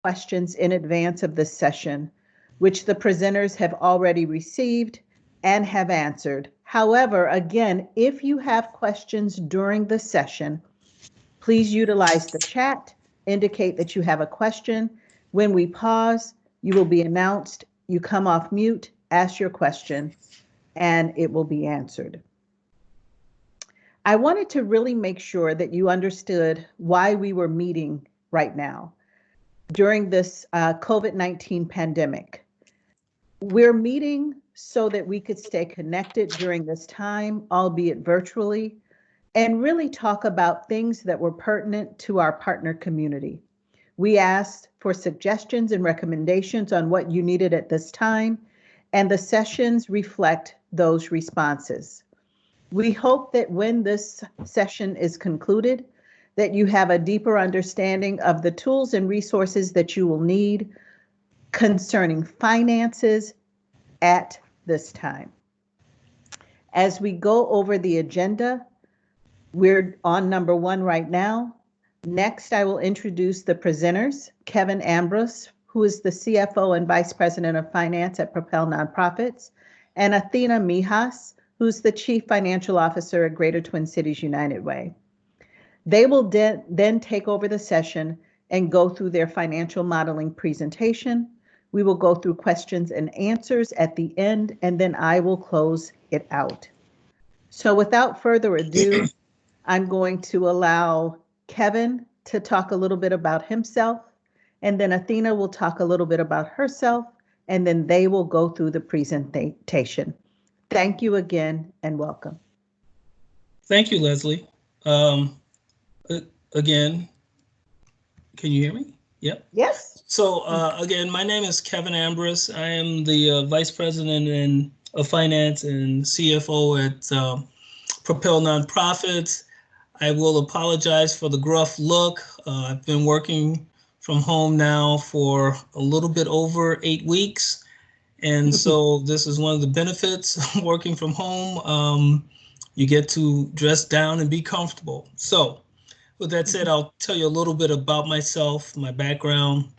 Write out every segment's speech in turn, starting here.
questions in advance of this session, which the presenters have already received and have answered. However, again, if you have questions during the session, please utilize the chat, indicate that you have a question. When we pause, you will be announced, you come off mute, ask your question, and it will be answered. I wanted to really make sure that you understood why we were meeting right now during this COVID-19 pandemic. We're meeting so that we could stay connected during this time, albeit virtually, and really talk about things that were pertinent to our partner community. We asked for suggestions and recommendations on what you needed at this time, and the sessions reflect those responses. We hope that when this session is concluded, that you have a deeper understanding of the tools and resources that you will need concerning finances at this time. As we go over the agenda, we're on number 1 right now. Next, I will introduce the presenters, Kevin Ambrose, who is the CFO and Vice President of Finance at Propel Nonprofits, and Athena Mijas, who's the Chief Financial Officer at Greater Twin Cities United Way. They will then take over the session and go through their financial modeling presentation. We will go through questions and answers at the end, and then I will close it out. So without further ado, I'm going to allow Kevin to talk a little bit about himself, and then Athena will talk a little bit about herself, and then they will go through the presentation. Thank you again and welcome. Thank you, Leslie. Again, can you hear me? Yep. Yes. So again, my name is Kevin Ambrose. I am the Vice President of Finance and CFO at Propel Nonprofits. I will apologize for the gruff look. I've been working from home now for a little bit over 8 weeks. And so this is one of the benefits of working from home. You get to dress down and be comfortable. So with that said, I'll tell you a little bit about myself, my background.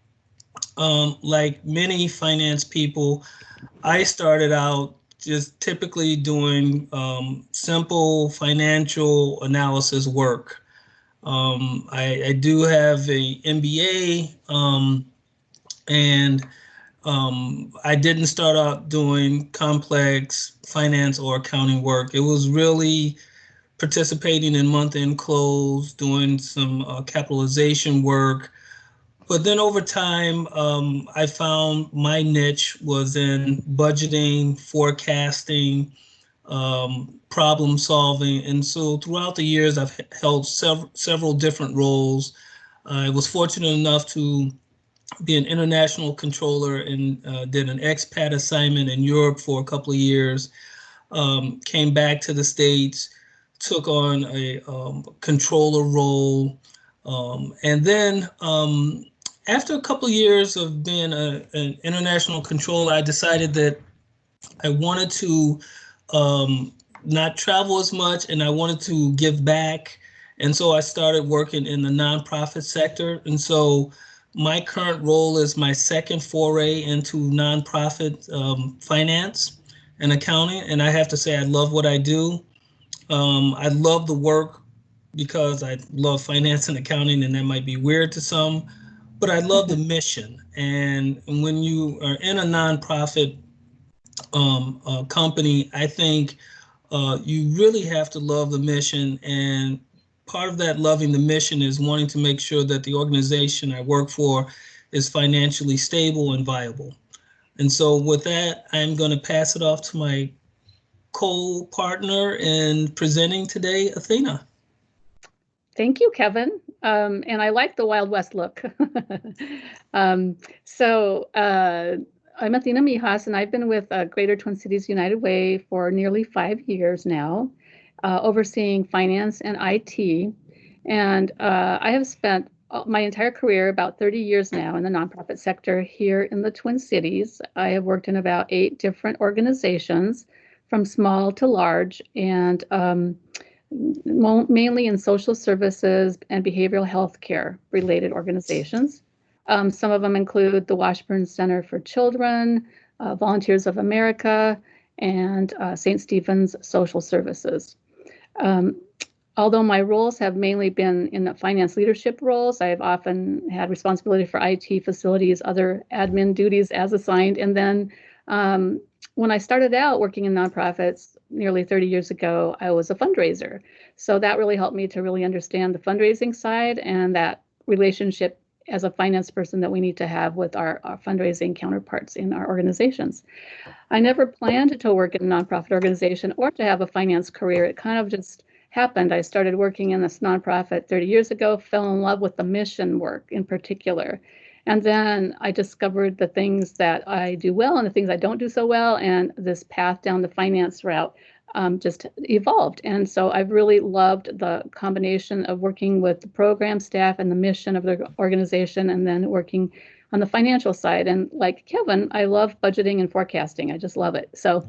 Like many finance people, I started out just typically doing simple financial analysis work. I do have a MBA, and I didn't start out doing complex finance or accounting work. It was really participating in month-end close, doing some capitalization work. But then over time, I found my niche was in budgeting, forecasting, problem solving. And so throughout the years, I've held several different roles. I was fortunate enough to be an international controller and did an expat assignment in Europe for a couple of years, came back to the States, took on a controller role. And then after a couple of years of being an international controller, I decided that I wanted to not travel as much and I wanted to give back. And so I started working in the nonprofit sector. And so my current role is my second foray into nonprofit finance and accounting. And I have to say, I love what I do. I love the work because I love finance and accounting, and that might be weird to some, but I love the mission. And when you are in a nonprofit company, I think you really have to love the mission. And part of that loving the mission is wanting to make sure that the organization I work for is financially stable and viable. And so with that, I'm going to pass it off to my co-partner in presenting today, Athena. Thank you, Kevin. And I like the Wild West look. I'm Athena Mijas, and I've been with Greater Twin Cities United Way for nearly 5 years now, overseeing finance and IT. And I have spent my entire career, about 30 years now, in the nonprofit sector here in the Twin Cities. I have worked in about 8 different organizations, from small to large, and mainly in social services and behavioral health care related organizations. Some of them include the Washburn Center for Children, Volunteers of America, and St. Stephen's Social Services. Although my roles have mainly been in the finance leadership roles, I've often had responsibility for IT, facilities, other admin duties as assigned. And then when I started out working in nonprofits nearly 30 years ago, I was a fundraiser. So that really helped me to really understand the fundraising side and that relationship as a finance person that we need to have with our fundraising counterparts in our organizations. I never planned to work in a nonprofit organization or to have a finance career. It kind of just happened. I started working in this nonprofit 30 years ago, fell in love with the mission work in particular. And then I discovered the things that I do well and the things I don't do so well. And this path down the finance route just evolved. And so I've really loved the combination of working with the program staff and the mission of the organization, and then working on the financial side. And like Kevin, I love budgeting and forecasting. I just love it. So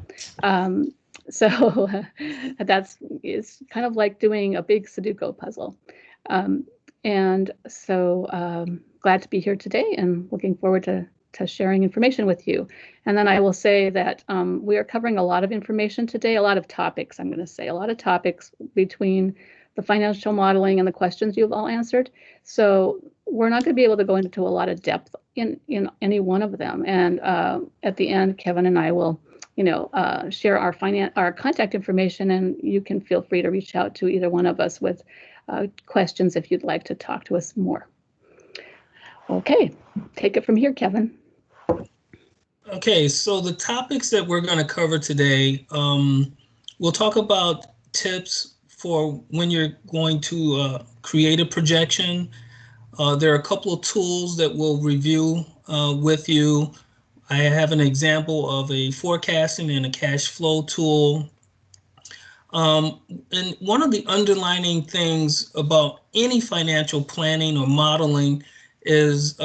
it's kind of like doing a big Sudoku puzzle. And so glad to be here today and looking forward to sharing information with you. And then I will say that we are covering a lot of information today, a lot of topics, I'm going to say, a lot of topics between the financial modeling and the questions you've all answered. So we're not going to be able to go into a lot of depth in any one of them. And at the end, Kevin and I will share our contact information, and you can feel free to reach out to either one of us with questions if you'd like to talk to us more. Okay, take it from here, Kevin. Okay, so the topics that we're going to cover today, we'll talk about tips for when you're going to create a projection. There are a couple of tools that we'll review with you. I have an example of a forecasting and a cash flow tool. And one of the underlining things about any financial planning or modeling is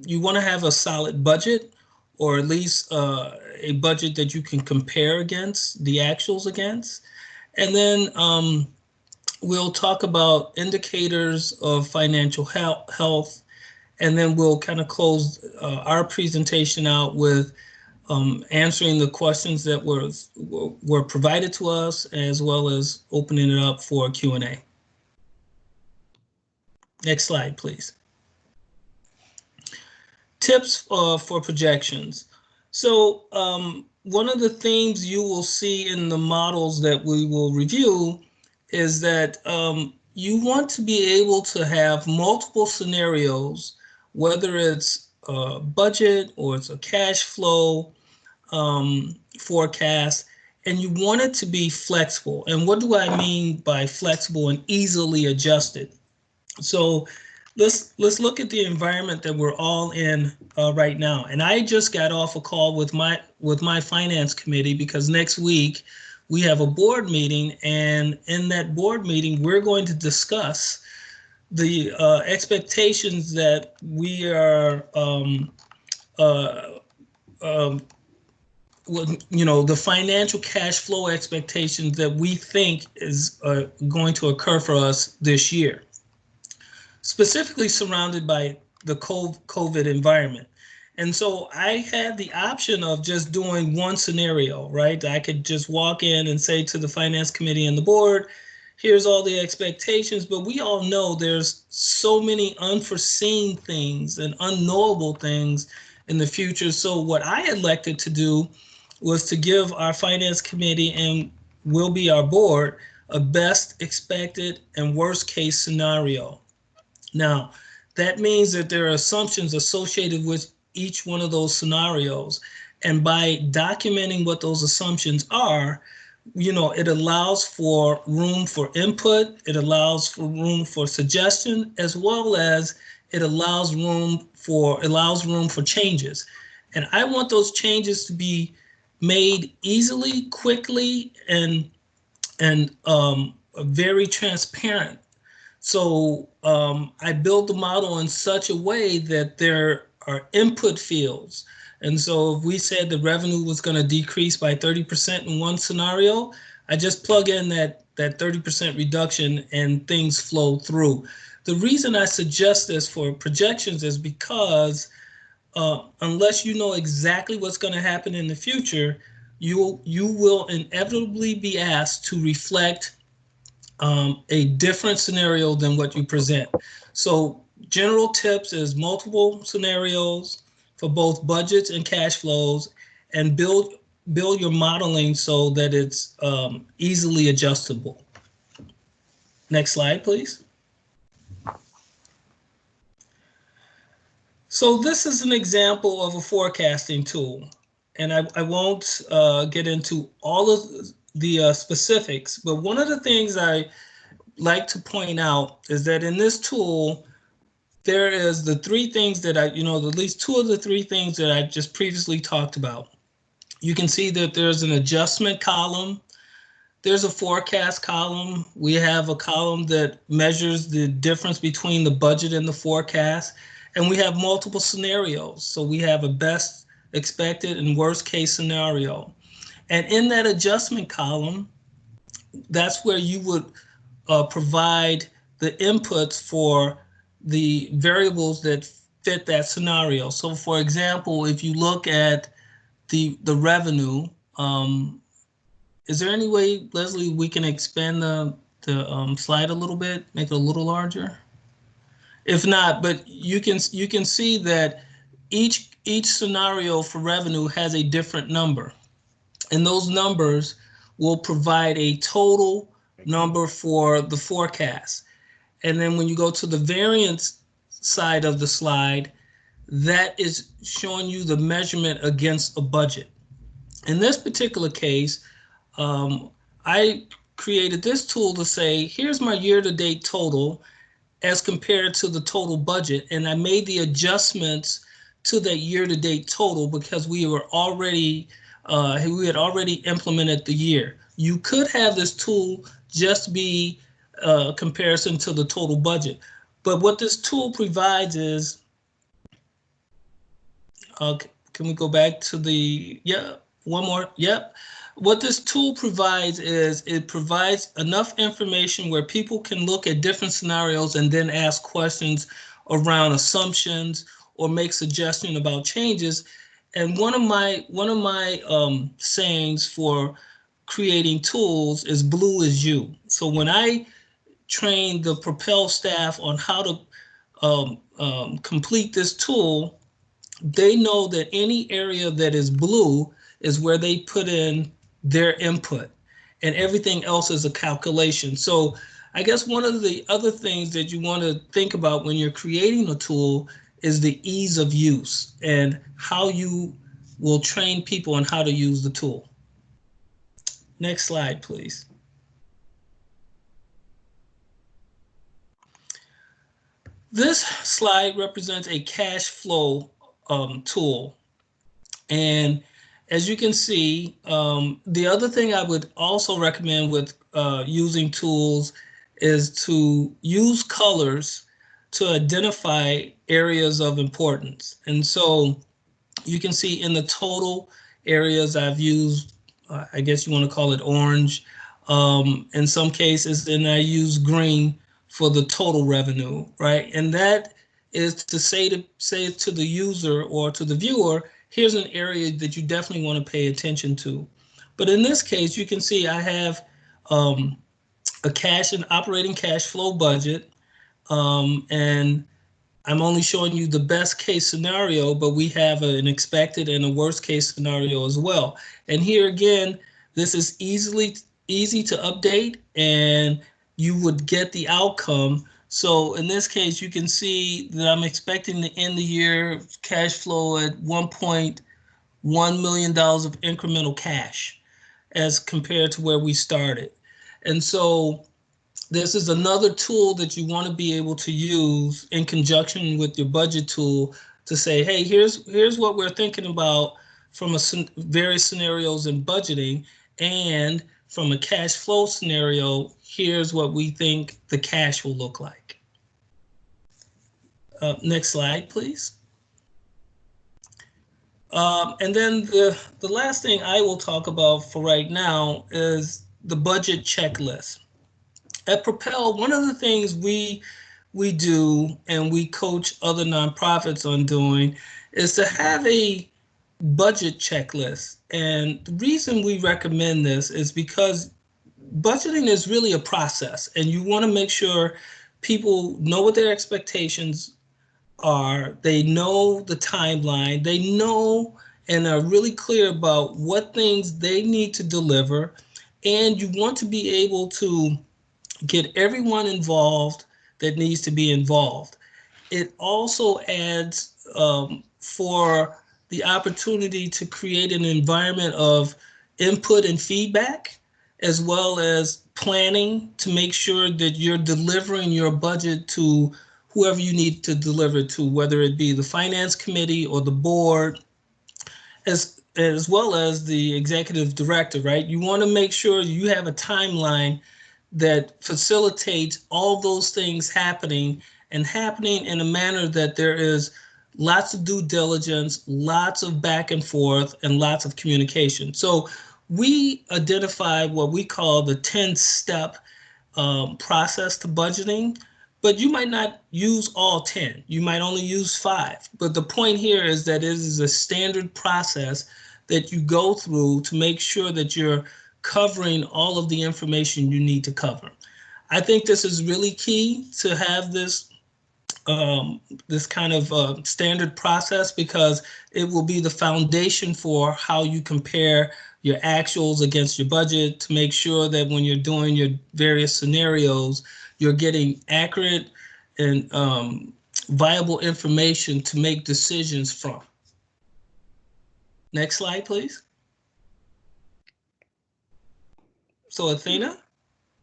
you want to have a solid budget, or at least a budget that you can compare against, the actuals against. And then we'll talk about indicators of financial health, and then we'll kind of close our presentation out with answering the questions that were provided to us, as well as opening it up for Q&A. Next slide, please. Tips for projections. So one of the things you will see in the models that we will review is that you want to be able to have multiple scenarios, whether it's a budget or it's a cash flow forecast, and you want it to be flexible. And what do I mean by flexible and easily adjusted? So let's look at the environment that we're all in right now. And I just got off a call with my finance committee, because next week we have a board meeting, and in that board meeting we're going to discuss the expectations that we are the financial cash flow expectations that we think is going to occur for us this year, specifically surrounded by the COVID environment. And so I had the option of just doing one scenario, right? I could just walk in and say to the finance committee and the board, here's all the expectations, but we all know there's so many unforeseen things and unknowable things in the future. So what I elected to do was to give our finance committee, and will be our board, a best expected and worst case scenario. Now, that means that there are assumptions associated with each one of those scenarios. And by documenting what those assumptions are, it allows for room for input, it allows for room for suggestion, as well as it allows room for changes. And I want those changes to be made easily, quickly, and very transparent. So I built the model in such a way that there are input fields. And so if we said the revenue was going to decrease by 30% in one scenario, I just plug in that 30% reduction and things flow through. The reason I suggest this for projections is because unless you know exactly what's going to happen in the future, you will inevitably be asked to reflect a different scenario than what you present. So general tips is multiple scenarios for both budgets and cash flows, and build your modeling so that it's easily adjustable. Next slide, please. So this is an example of a forecasting tool, and I won't get into all of the specifics, but one of the things I like to point out is that in this tool, there is the three things that at least two of the three things that I just previously talked about. You can see that there's an adjustment column. There's a forecast column. We have a column that measures the difference between the budget and the forecast. And we have multiple scenarios. So we have a best expected and worst case scenario. And in that adjustment column, that's where you would provide the inputs for the variables that fit that scenario. So for example, if you look at the revenue, is there any way, Leslie, we can expand the slide a little bit, make it a little larger? If not, but you can see that each scenario for revenue has a different number, and those numbers will provide a total number for the forecast. And then when you go to the variance side of the slide, that is showing you the measurement against a budget. In this particular case, I created this tool to say, here's my year-to-date total as compared to the total budget, and I made the adjustments to that year-to-date total because we had already implemented the year. You could have this tool just be a comparison to the total budget, but what this tool provides is, can we go back to the, one more, yep. What this tool provides is it provides enough information where people can look at different scenarios and then ask questions around assumptions or make suggestions about changes. And one of my sayings for creating tools is blue is you. So when I train the Propel staff on how to complete this tool, they know that any area that is blue is where they put in their input, and everything else is a calculation. So I guess one of the other things that you want to think about when you're creating a tool is the ease of use and how you will train people on how to use the tool. Next slide, please. This slide represents a cash flow tool. And as you can see, the other thing I would also recommend with using tools is to use colors to identify areas of importance. And so you can see in the total areas I've used, I guess you want to call it orange. In some cases, then I use green for the total revenue, right? And that is to say to the user or to the viewer, here's an area that you definitely want to pay attention to. But in this case, you can see I have a cash and operating cash flow budget, and I'm only showing you the best case scenario, but we have an expected and a worst case scenario as well. And here again, this is easy to update, and you would get the outcome. So in this case, you can see that I'm expecting to end the year cash flow at $1.1 million of incremental cash as compared to where we started. And so this is another tool that you want to be able to use in conjunction with your budget tool to say, hey, here's what we're thinking about from various scenarios in budgeting, and from a cash flow scenario, here's what we think the cash will look like. Next slide, please. And then the last thing I will talk about for right now is the budget checklist. At Propel, one of the things we we do, and we coach other nonprofits on doing, is to have a budget checklist. And the reason we recommend this is because budgeting is really a process, and you want to make sure people know what their expectations are, they know the timeline, they know and are really clear about what things they need to deliver, and you want to be able to get everyone involved that needs to be involved. It also adds for the opportunity to create an environment of input and feedback, as well as planning to make sure that you're delivering your budget to whoever you need to deliver to, whether it be the finance committee or the board, as well as the executive director, right? You want to make sure you have a timeline that facilitates all those things happening, and happening in a manner that there is lots of due diligence, lots of back and forth, and lots of communication. So we identify what we call the 10-step process to budgeting, but you might not use all 10. You might only use 5. But the point here is that it is a standard process that you go through to make sure that you're covering all of the information you need to cover. I think this is really key to have this this kind of standard process, because it will be the foundation for how you compare your actuals against your budget, to make sure that when you're doing your various scenarios, you're getting accurate and viable information to make decisions from. Next slide, please. So Athena?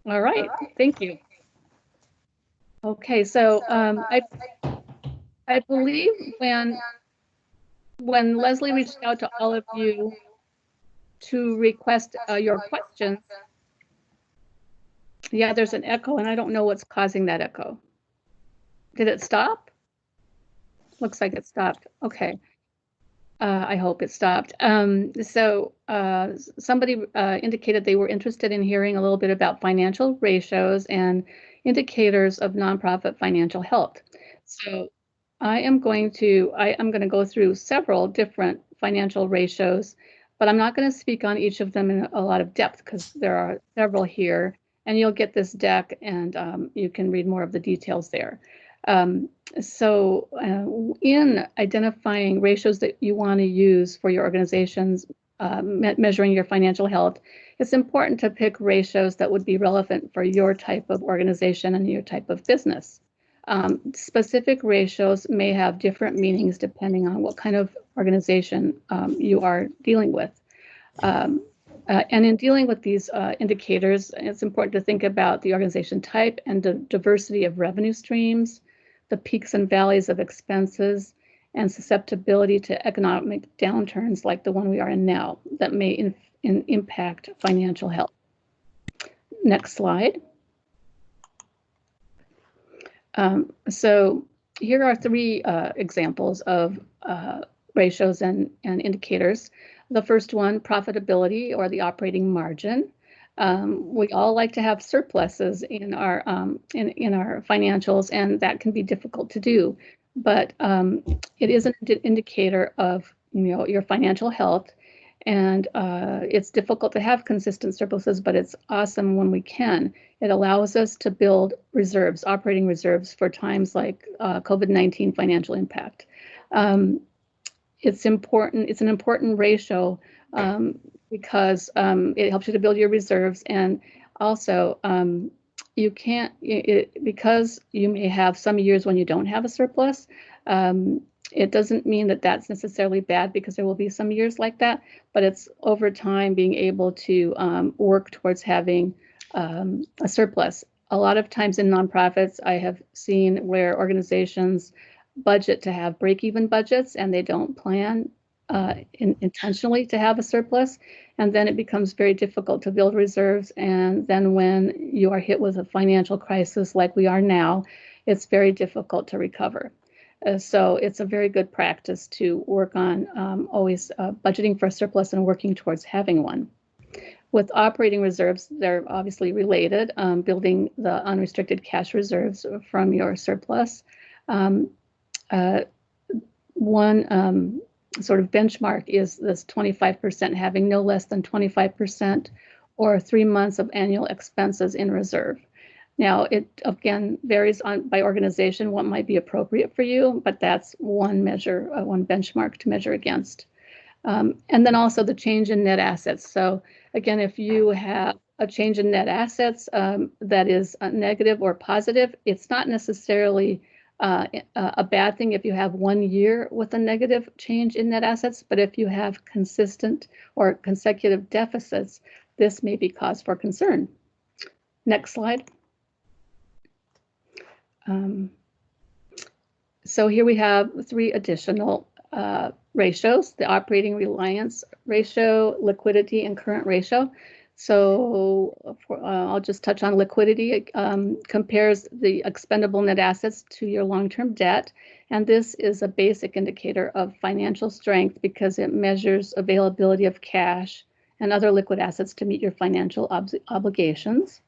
All right, thank you. Okay, so I believe when Leslie reached out to all of you to request your questions, yeah, there's an echo, and I don't know what's causing that echo. Did it stop? Looks like it stopped. Okay. I hope it stopped. So somebody indicated they were interested in hearing a little bit about financial ratios and indicators of nonprofit financial health. So I am going to go through several different financial ratios, but I'm not going to speak on each of them in a lot of depth because there are several here, and you'll get this deck, and you can read more of the details there. So in identifying ratios that you want to use for your organizations, measuring your financial health, it's important to pick ratios that would be relevant for your type of organization and your type of business. Specific ratios may have different meanings depending on what kind of organization you are dealing with. And in dealing with these indicators, it's important to think about the organization type and the diversity of revenue streams, the peaks and valleys of expenses, and susceptibility to economic downturns like the one we are in now that may impact financial health. Next slide. So here are 3 examples of ratios and indicators. The first one, profitability or the operating margin. We all like to have surpluses in our financials, and that can be difficult to do. But it is an indicator of your financial health, and it's difficult to have consistent surpluses, but it's awesome when we can. It allows us to build reserves, operating reserves for times like COVID-19 financial impact. It's important. It's an important ratio because it helps you to build your reserves, and also you can't, because you may have some years when you don't have a surplus. It doesn't mean that that's necessarily bad, because there will be some years like that, but it's over time being able to work towards having a surplus. A lot of times in nonprofits, I have seen where organizations budget to have break-even budgets, and they don't plan intentionally to have a surplus, and then it becomes very difficult to build reserves. And then when you are hit with a financial crisis like we are now, it's very difficult to recover. So it's a very good practice to work on always budgeting for a surplus and working towards having one. With operating reserves, they're obviously related, building the unrestricted cash reserves from your surplus. One sort of benchmark is this 25%, having no less than 25% or 3 months of annual expenses in reserve. Now, it again varies by organization what might be appropriate for you, but that's one measure, one benchmark to measure against. And then also the change in net assets. So again, if you have a change in net assets that is negative or positive, it's not necessarily a bad thing if you have 1 year with a negative change in net assets, but if you have consistent or consecutive deficits, this may be cause for concern. Next slide. So here we have 3 additional ratios: the operating reliance ratio, liquidity, and current ratio. So I'll just touch on liquidity. It compares the expendable net assets to your long-term debt. And this is a basic indicator of financial strength because it measures availability of cash and other liquid assets to meet your financial obligations.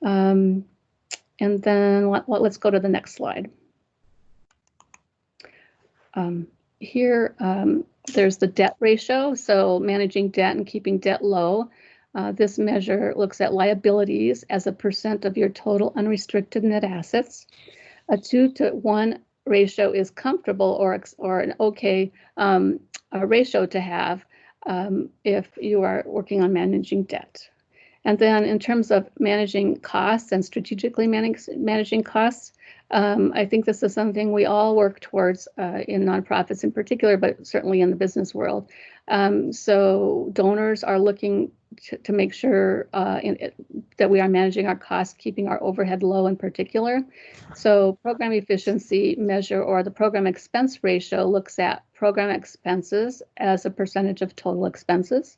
And then let's go to the next slide. Here, there's the debt ratio, so managing debt and keeping debt low. This measure looks at liabilities as a percent of your total unrestricted net assets. A 2-to-1 ratio is comfortable or an okay ratio to have if you are working on managing debt. And then in terms of managing costs and strategically managing costs, I think this is something we all work towards in nonprofits in particular, but certainly in the business world. So donors are looking to make sure that we are managing our costs, keeping our overhead low in particular. So program efficiency measure, or the program expense ratio, looks at program expenses as a percentage of total expenses.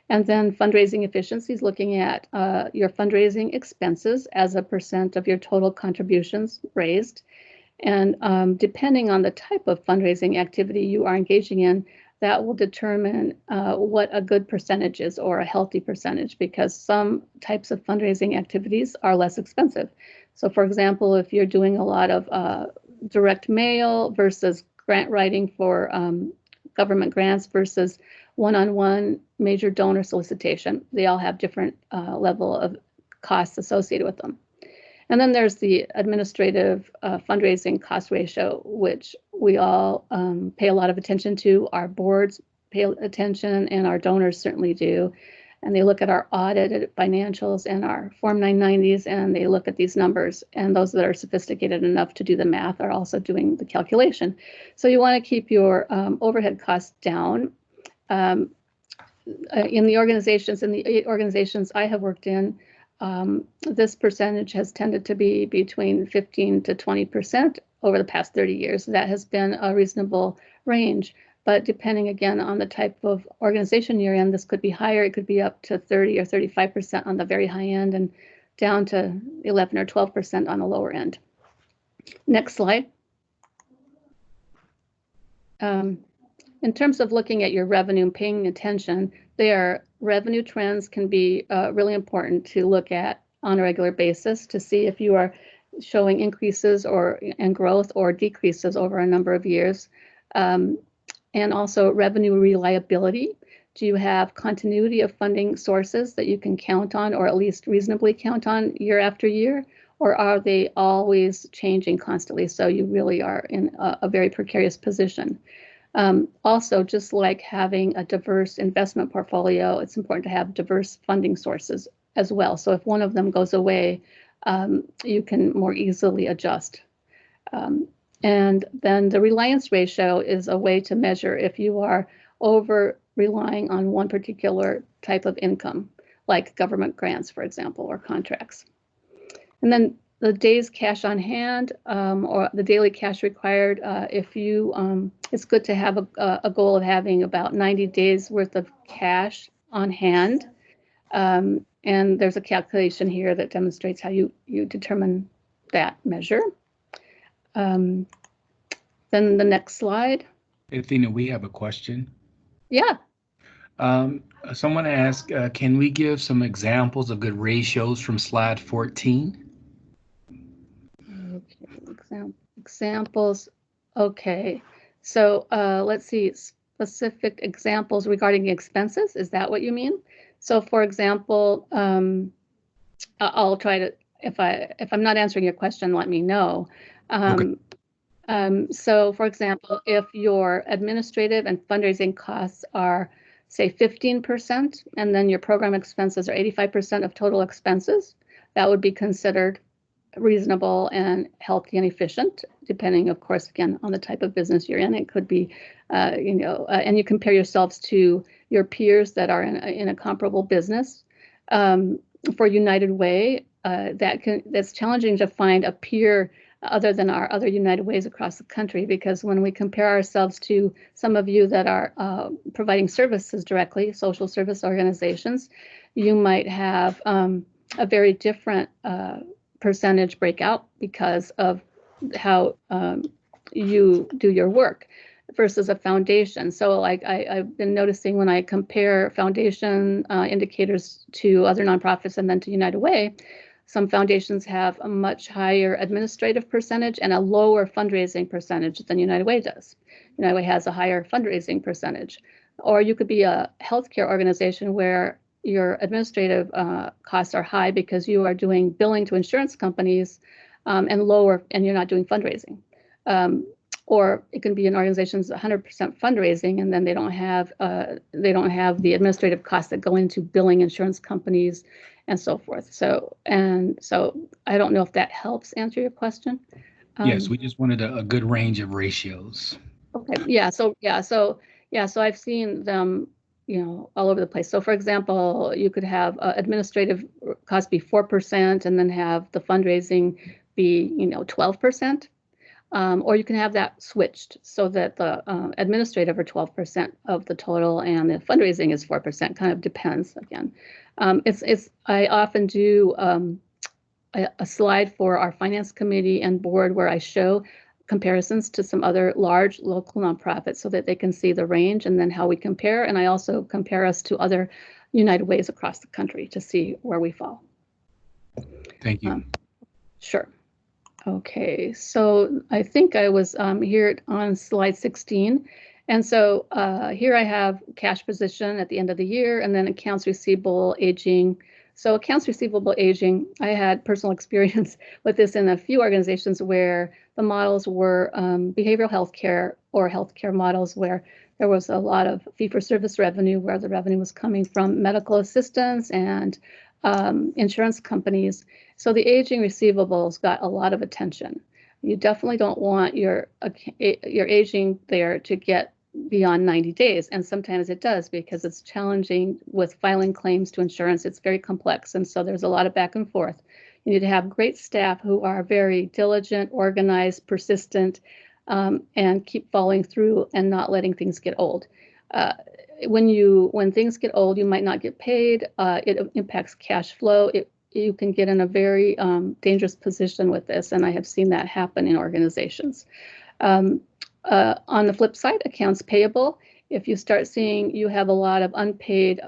And then fundraising efficiency is looking at your fundraising expenses as a percent of your total contributions raised. And depending on the type of fundraising activity you are engaging in, that will determine what a good percentage is or a healthy percentage, because some types of fundraising activities are less expensive. So for example, if you're doing a lot of direct mail versus grant writing for government grants versus one-on-one major donor solicitation, they all have different level of costs associated with them. And then there's the administrative fundraising cost ratio, which we all pay a lot of attention to. Our boards pay attention, and our donors certainly do. And they look at our audited financials and our Form 990s, and they look at these numbers. And those that are sophisticated enough to do the math are also doing the calculation. So you want to keep your overhead costs down. In the organizations I have worked in, this percentage has tended to be between 15 to 20% over the past 30 years. That has been a reasonable range, but depending again on the type of organization you're in, this could be higher. It could be up to 30 or 35% on the very high end and down to 11 or 12% on the lower end. Next slide. In terms of looking at your revenue and paying attention, revenue trends can be really important to look at on a regular basis to see if you are showing increases and growth or decreases over a number of years. And also revenue reliability. Do you have continuity of funding sources that you can count on, or at least reasonably count on year after year? Or are they always changing constantly? So you really are in a very precarious position. Also, just like having a diverse investment portfolio, it's important to have diverse funding sources as well. So if one of them goes away, you can more easily adjust. And then the reliance ratio is a way to measure if you are over relying on one particular type of income, like government grants, for example, or contracts. And then the days cash on hand or the daily cash required, it's good to have a goal of having about 90 days worth of cash on hand. And there's a calculation here that demonstrates how you determine that measure. Then the next slide. Athena, we have a question. Yeah. Someone asked, can we give some examples of good ratios from slide 14? Okay, examples. Okay, so let's see, specific examples regarding expenses. Is that what you mean? So, for example, I'll try to. If I'm not answering your question, let me know. Okay. So, for example, if your administrative and fundraising costs are, say, 15%, and then your program expenses are 85% of total expenses, that would be considered reasonable and healthy and efficient, depending, of course, again, on the type of business you're in. It could be, and you compare yourselves to your peers that are in a comparable business. For United Way, that's challenging to find a peer other than our other United Ways across the country, because when we compare ourselves to some of you that are providing services directly, social service organizations, you might have a very different percentage breakout because of how you do your work versus a foundation. So like I've been noticing when I compare foundation indicators to other nonprofits and then to United Way, some foundations have a much higher administrative percentage and a lower fundraising percentage than United Way does. United Way has a higher fundraising percentage. Or you could be a healthcare organization where your administrative costs are high because you are doing billing to insurance companies and you're not doing fundraising. Or it can be an organization's 100% fundraising, and then they don't have the administrative costs that go into billing insurance companies and so forth. So I don't know if that helps answer your question. Yes, we just wanted a good range of ratios. Okay. So I've seen them, all over the place. So for example, you could have administrative costs be 4% and then have the fundraising be 12%. Or you can have that switched so that the administrative are 12% of the total and the fundraising is 4%. Kind of depends again. I often do a slide for our finance committee and board where I show comparisons to some other large local nonprofits so that they can see the range and then how we compare. And I also compare us to other United Ways across the country to see where we fall. Thank you. Sure. Okay, so I think I was here on slide 16. And so here I have cash position at the end of the year and then accounts receivable aging. So accounts receivable aging, I had personal experience with this in a few organizations where the models were behavioral healthcare or healthcare models where there was a lot of fee-for-service revenue, where the revenue was coming from medical assistance and insurance companies. So the aging receivables got a lot of attention. You definitely don't want your aging there to get beyond 90 days. And sometimes it does because it's challenging with filing claims to insurance. It's very complex. And so there's a lot of back and forth. You need to have great staff who are very diligent, organized, persistent, and keep following through and not letting things get old. When things get old, you might not get paid. It impacts cash flow. You can get in a very dangerous position with this, and I have seen that happen in organizations. On the flip side, accounts payable, if you start seeing you have a lot of unpaid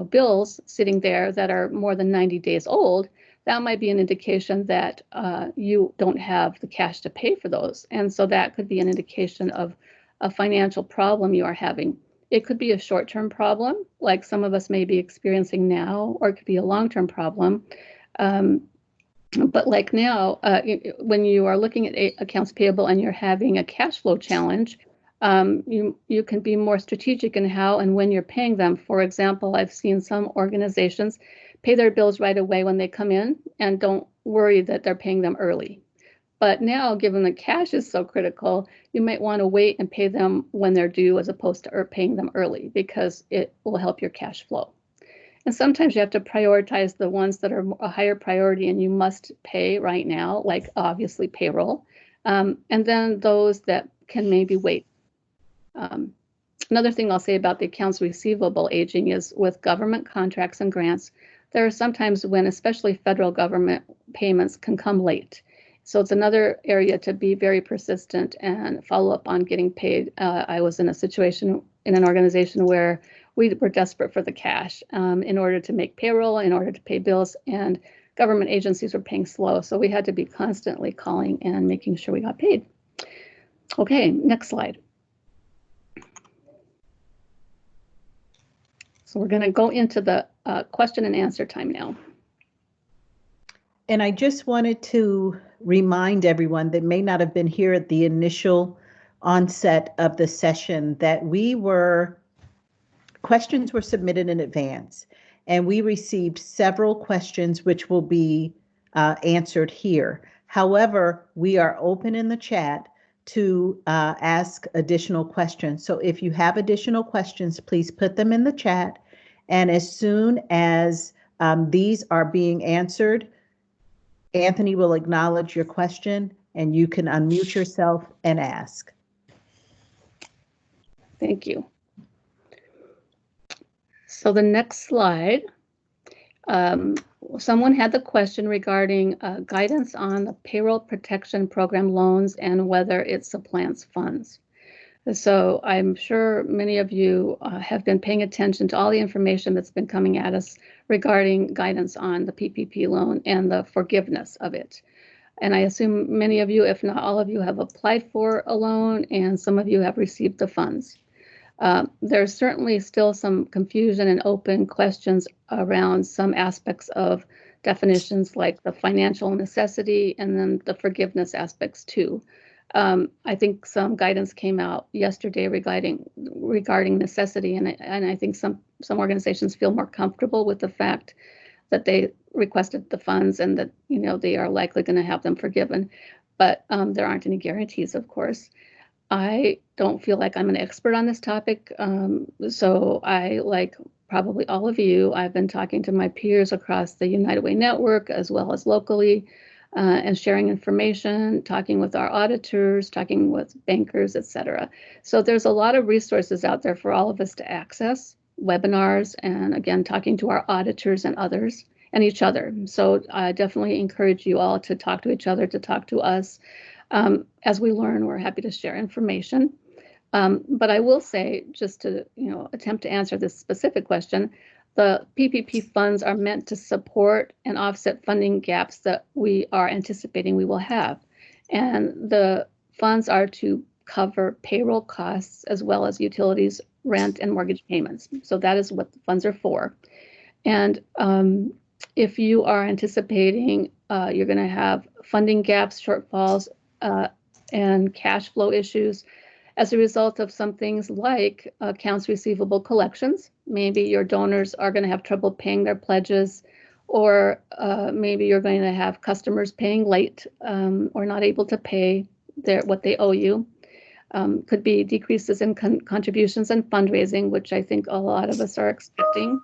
bills sitting there that are more than 90 days old, that might be an indication that you don't have the cash to pay for those. And so that could be an indication of a financial problem you are having. It could be a short-term problem, like some of us may be experiencing now, or it could be a long-term problem. But like now, when you are looking at accounts payable and you're having a cash flow challenge, you can be more strategic in how and when you're paying them. For example, I've seen some organizations pay their bills right away when they come in and don't worry that they're paying them early. But now, given that cash is so critical, you might want to wait and pay them when they're due as opposed to paying them early, because it will help your cash flow. And sometimes you have to prioritize the ones that are a higher priority and you must pay right now, like obviously payroll, and then those that can maybe wait. Another thing I'll say about the accounts receivable aging is with government contracts and grants, there are sometimes when especially federal government payments can come late. So it's another area to be very persistent and follow up on getting paid. I was in a situation in an organization where we were desperate for the cash in order to make payroll, in order to pay bills, and government agencies were paying slow. So we had to be constantly calling and making sure we got paid. Okay, next slide. So we're going to go into the question and answer time now. And I just wanted to remind everyone that may not have been here at the initial onset of the session that questions were submitted in advance, and we received several questions which will be answered here. However, we are open in the chat to ask additional questions. So if you have additional questions, please put them in the chat. And as soon as these are being answered, Anthony will acknowledge your question and you can unmute yourself and ask. Thank you. So the next slide, someone had the question regarding guidance on the payroll protection program loans and whether it supplants funds. So I'm sure many of you have been paying attention to all the information that's been coming at us regarding guidance on the PPP loan and the forgiveness of it. And I assume many of you, if not all of you, have applied for a loan and some of you have received the funds. There's certainly still some confusion and open questions around some aspects of definitions like the financial necessity and then the forgiveness aspects too. I think some guidance came out yesterday regarding necessity, and I think some organizations feel more comfortable with the fact that they requested the funds and that they are likely going to have them forgiven, but there aren't any guarantees, of course. I don't feel like I'm an expert on this topic, so I, like probably all of you, I've been talking to my peers across the United Way network as well as locally, and sharing information, talking with our auditors, talking with bankers, etc. So there's a lot of resources out there for all of us to access, webinars, and again, talking to our auditors and others and each other. So I definitely encourage you all to talk to each other, to talk to us. As we learn, we're happy to share information. But I will say, just to attempt to answer this specific question, the PPP funds are meant to support and offset funding gaps that we are anticipating we will have. And the funds are to cover payroll costs as well as utilities, rent, and mortgage payments. So that is what the funds are for. And if you are anticipating you're going to have funding gaps, shortfalls, and cash flow issues as a result of some things like accounts receivable collections. Maybe your donors are going to have trouble paying their pledges, or maybe you're going to have customers paying late or not able to pay what they owe you. Could be decreases in contributions and fundraising, which I think a lot of us are expecting.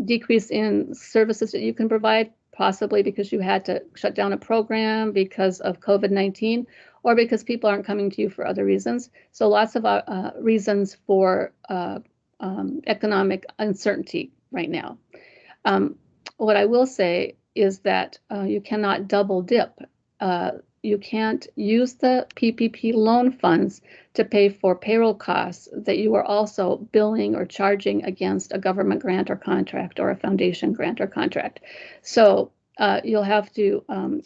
Decrease in services that you can provide, possibly because you had to shut down a program because of COVID-19, or because people aren't coming to you for other reasons. So lots of reasons for economic uncertainty right now. What I will say is that you cannot double dip. You can't use the PPP loan funds to pay for payroll costs that you are also billing or charging against a government grant or contract or a foundation grant or contract. So you'll have to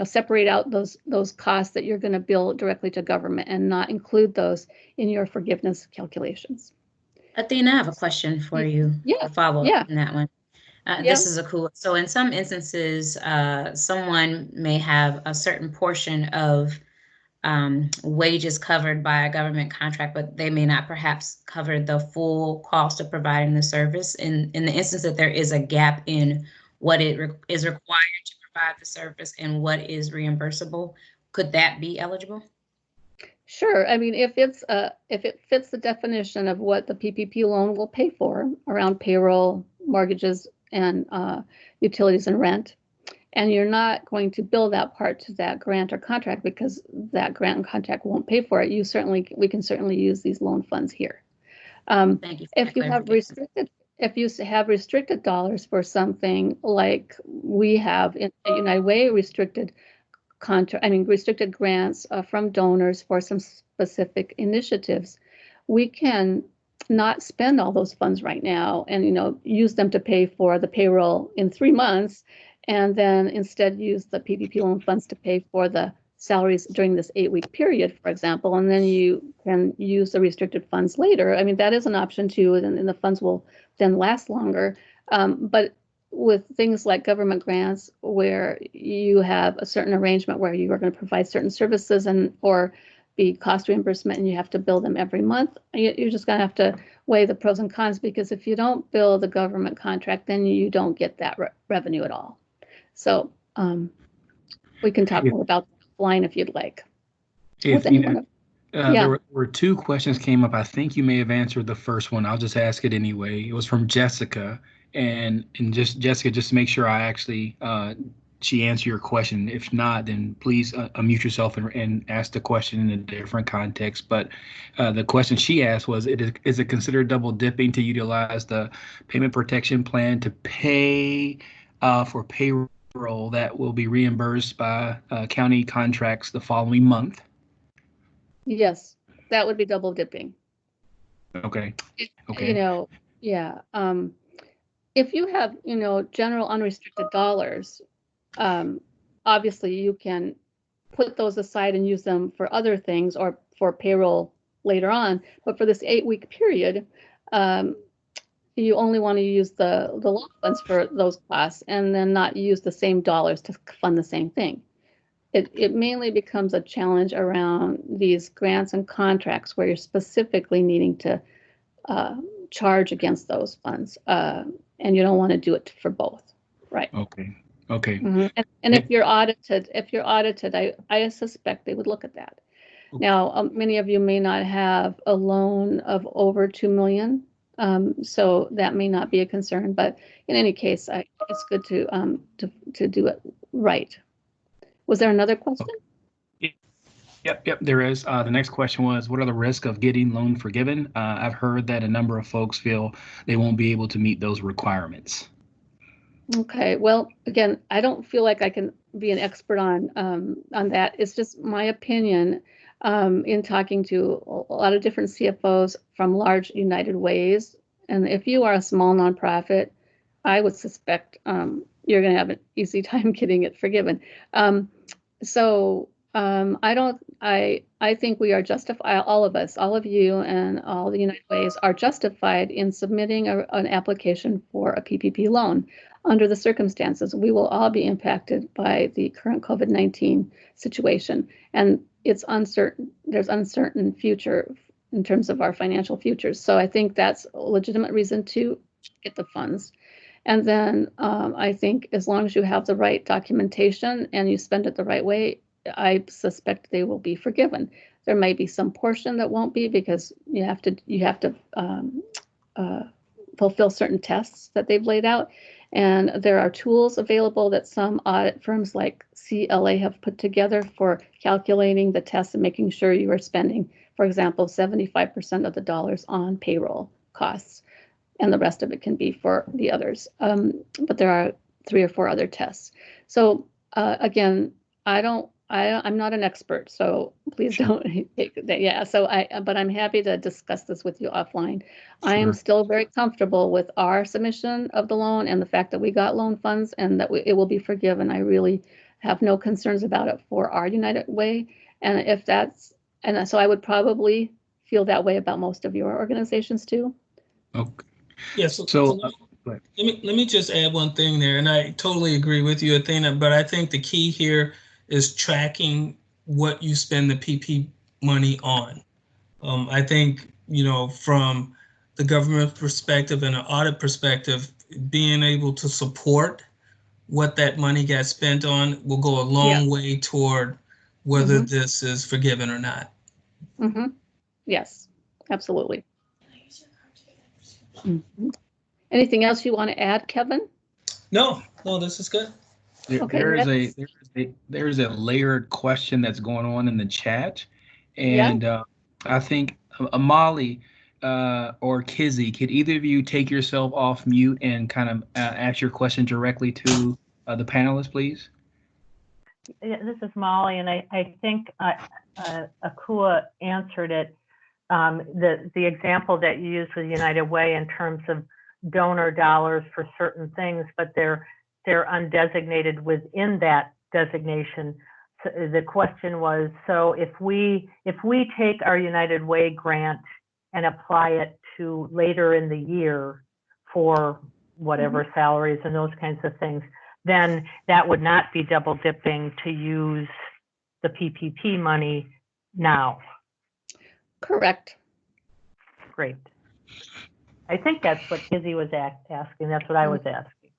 separate out those costs that you're going to bill directly to government and not include those in your forgiveness calculations. Athena, I have a question for you. Yeah. A follow-up on that one. This is a cool. So in some instances, someone may have a certain portion of wages covered by a government contract, but they may not perhaps cover the full cost of providing the service. In the instance that there is a gap in what is required to provide the service and what is reimbursable, could that be eligible? Sure. I mean, if it fits the definition of what the PPP loan will pay for around payroll, mortgages, and utilities and rent, and you're not going to bill that part to that grant or contract because that grant and contract won't pay for it, we can certainly use these loan funds here. Thank you. If you have restricted dollars for something like we have in United Way, restricted grants from donors for some specific initiatives, we can not spend all those funds right now and, use them to pay for the payroll in 3 months, and then instead use the PPP loan funds to pay for the salaries during this 8-week period, for example, and then you can use the restricted funds later. I mean, that is an option too, and the funds will then last longer. But with things like government grants, where you have a certain arrangement where you are going to provide certain services or be cost reimbursement, and you have to bill them every month, you're just going to have to weigh the pros and cons, because if you don't bill the government contract, then you don't get that revenue at all. So we can talk more about the line if you'd like. There were 2 questions came up. I think you may have answered the first one. I'll just ask it anyway. It was from Jessica, and just Jessica, just to make sure I actually she answered your question. If not, then please unmute yourself and ask the question in a different context. But the question she asked was, is it considered double dipping to utilize the payment protection plan to pay for payroll that will be reimbursed by county contracts the following month? Yes, that would be double dipping. Okay. Yeah. If you have, general unrestricted dollars, obviously you can put those aside and use them for other things or for payroll later on. But for this 8-week period, you only want to use the loan funds for those costs, and then not use the same dollars to fund the same thing. It mainly becomes a challenge around these grants and contracts where you're specifically needing to charge against those funds, and you don't want to do it for both, right? Okay. Mm-hmm. And if you're audited, I suspect they would look at that. Okay. Now, many of you may not have a loan of over $2 million, so that may not be a concern. But in any case, it's good to do it right. Was there another question? Yep, there is. The next question was, what are the risks of getting loan forgiven? I've heard that a number of folks feel they won't be able to meet those requirements. Okay, well, again, I don't feel like I can be an expert on that. It's just my opinion in talking to a lot of different CFOs from large United Ways. And if you are a small nonprofit, I would suspect you're going to have an easy time getting it forgiven. I think we are justified, all of us, all of you and all the United Ways are justified in submitting an application for a PPP loan. Under the circumstances, we will all be impacted by the current COVID-19 situation. And it's uncertain, there's uncertain future in terms of our financial futures. So I think that's a legitimate reason to get the funds. And then I think as long as you have the right documentation and you spend it the right way, I suspect they will be forgiven. There might be some portion that won't be, because you have to fulfill certain tests that they've laid out. And there are tools available that some audit firms like CLA have put together for calculating the tests and making sure you are spending, for example, 75% of the dollars on payroll costs, and the rest of it can be for the others. But there are 3 or 4 other tests. So again, I'm not an expert, so please don't take that. Yeah, but I'm happy to discuss this with you offline. Sure. I am still very comfortable with our submission of the loan and the fact that we got loan funds and that it will be forgiven. I really have no concerns about it for our United Way. And so I would probably feel that way about most of your organizations too. Okay. Yeah, so let me just add one thing there, and I totally agree with you, Athena, but I think the key here is tracking what you spend the PP money on. I think, from the government perspective and an audit perspective, being able to support what that money got spent on will go a long way toward whether this is forgiven or not. Mm-hmm. Yes, absolutely. Mm-hmm. Anything else you want to add, Kevin? No, this is good. There's a layered question that's going on in the chat, and I think Amali or Kizzy, could either of you take yourself off mute and kind of ask your question directly to the panelists, please? This is Molly, and I think Akua answered it. the example that you used with United Way in terms of donor dollars for certain things, but they're undesignated within that designation. So the question was, so if we take our United Way grant and apply it to later in the year for whatever salaries and those kinds of things, then that would not be double dipping to use the PPP money now. Correct. Great. I think that's what Kizzy was asking. That's what I was asking.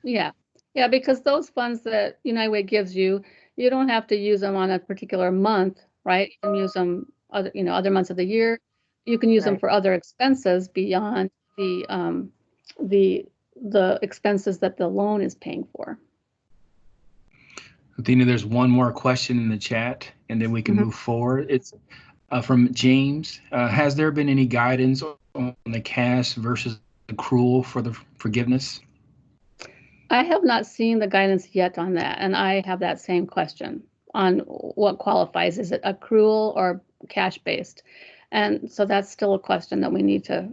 Yeah. Yeah, because those funds that United Way gives you, you don't have to use them on a particular month, right? You can use them other months of the year. You can use them for other expenses beyond the expenses that the loan is paying for. Athena, there's one more question in the chat, and then we can move forward. It's from James. Has there been any guidance on the cash versus accrual for the forgiveness? I have not seen the guidance yet on that, and I have that same question on what qualifies. Is it accrual or cash-based? And so that's still a question that we need to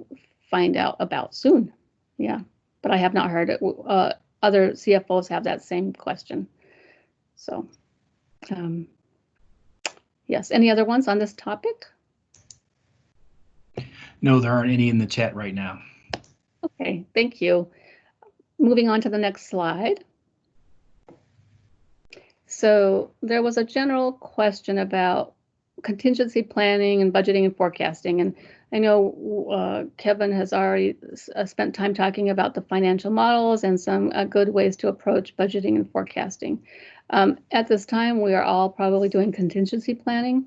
find out about soon. Yeah, but I have not heard it. Other CFOs have that same question. So, yes. Any other ones on this topic? No, there aren't any in the chat right now. Okay, thank you. Moving on to the next slide. So there was a general question about contingency planning and budgeting and forecasting. And I know Kevin has already spent time talking about the financial models and some good ways to approach budgeting and forecasting. At this time, we are all probably doing contingency planning.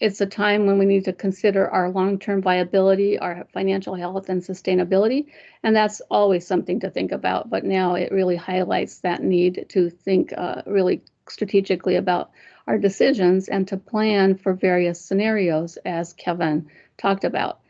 It's a time when we need to consider our long-term viability, our financial health and sustainability. And that's always something to think about. But now it really highlights that need to think really strategically about our decisions and to plan for various scenarios, as Kevin talked about.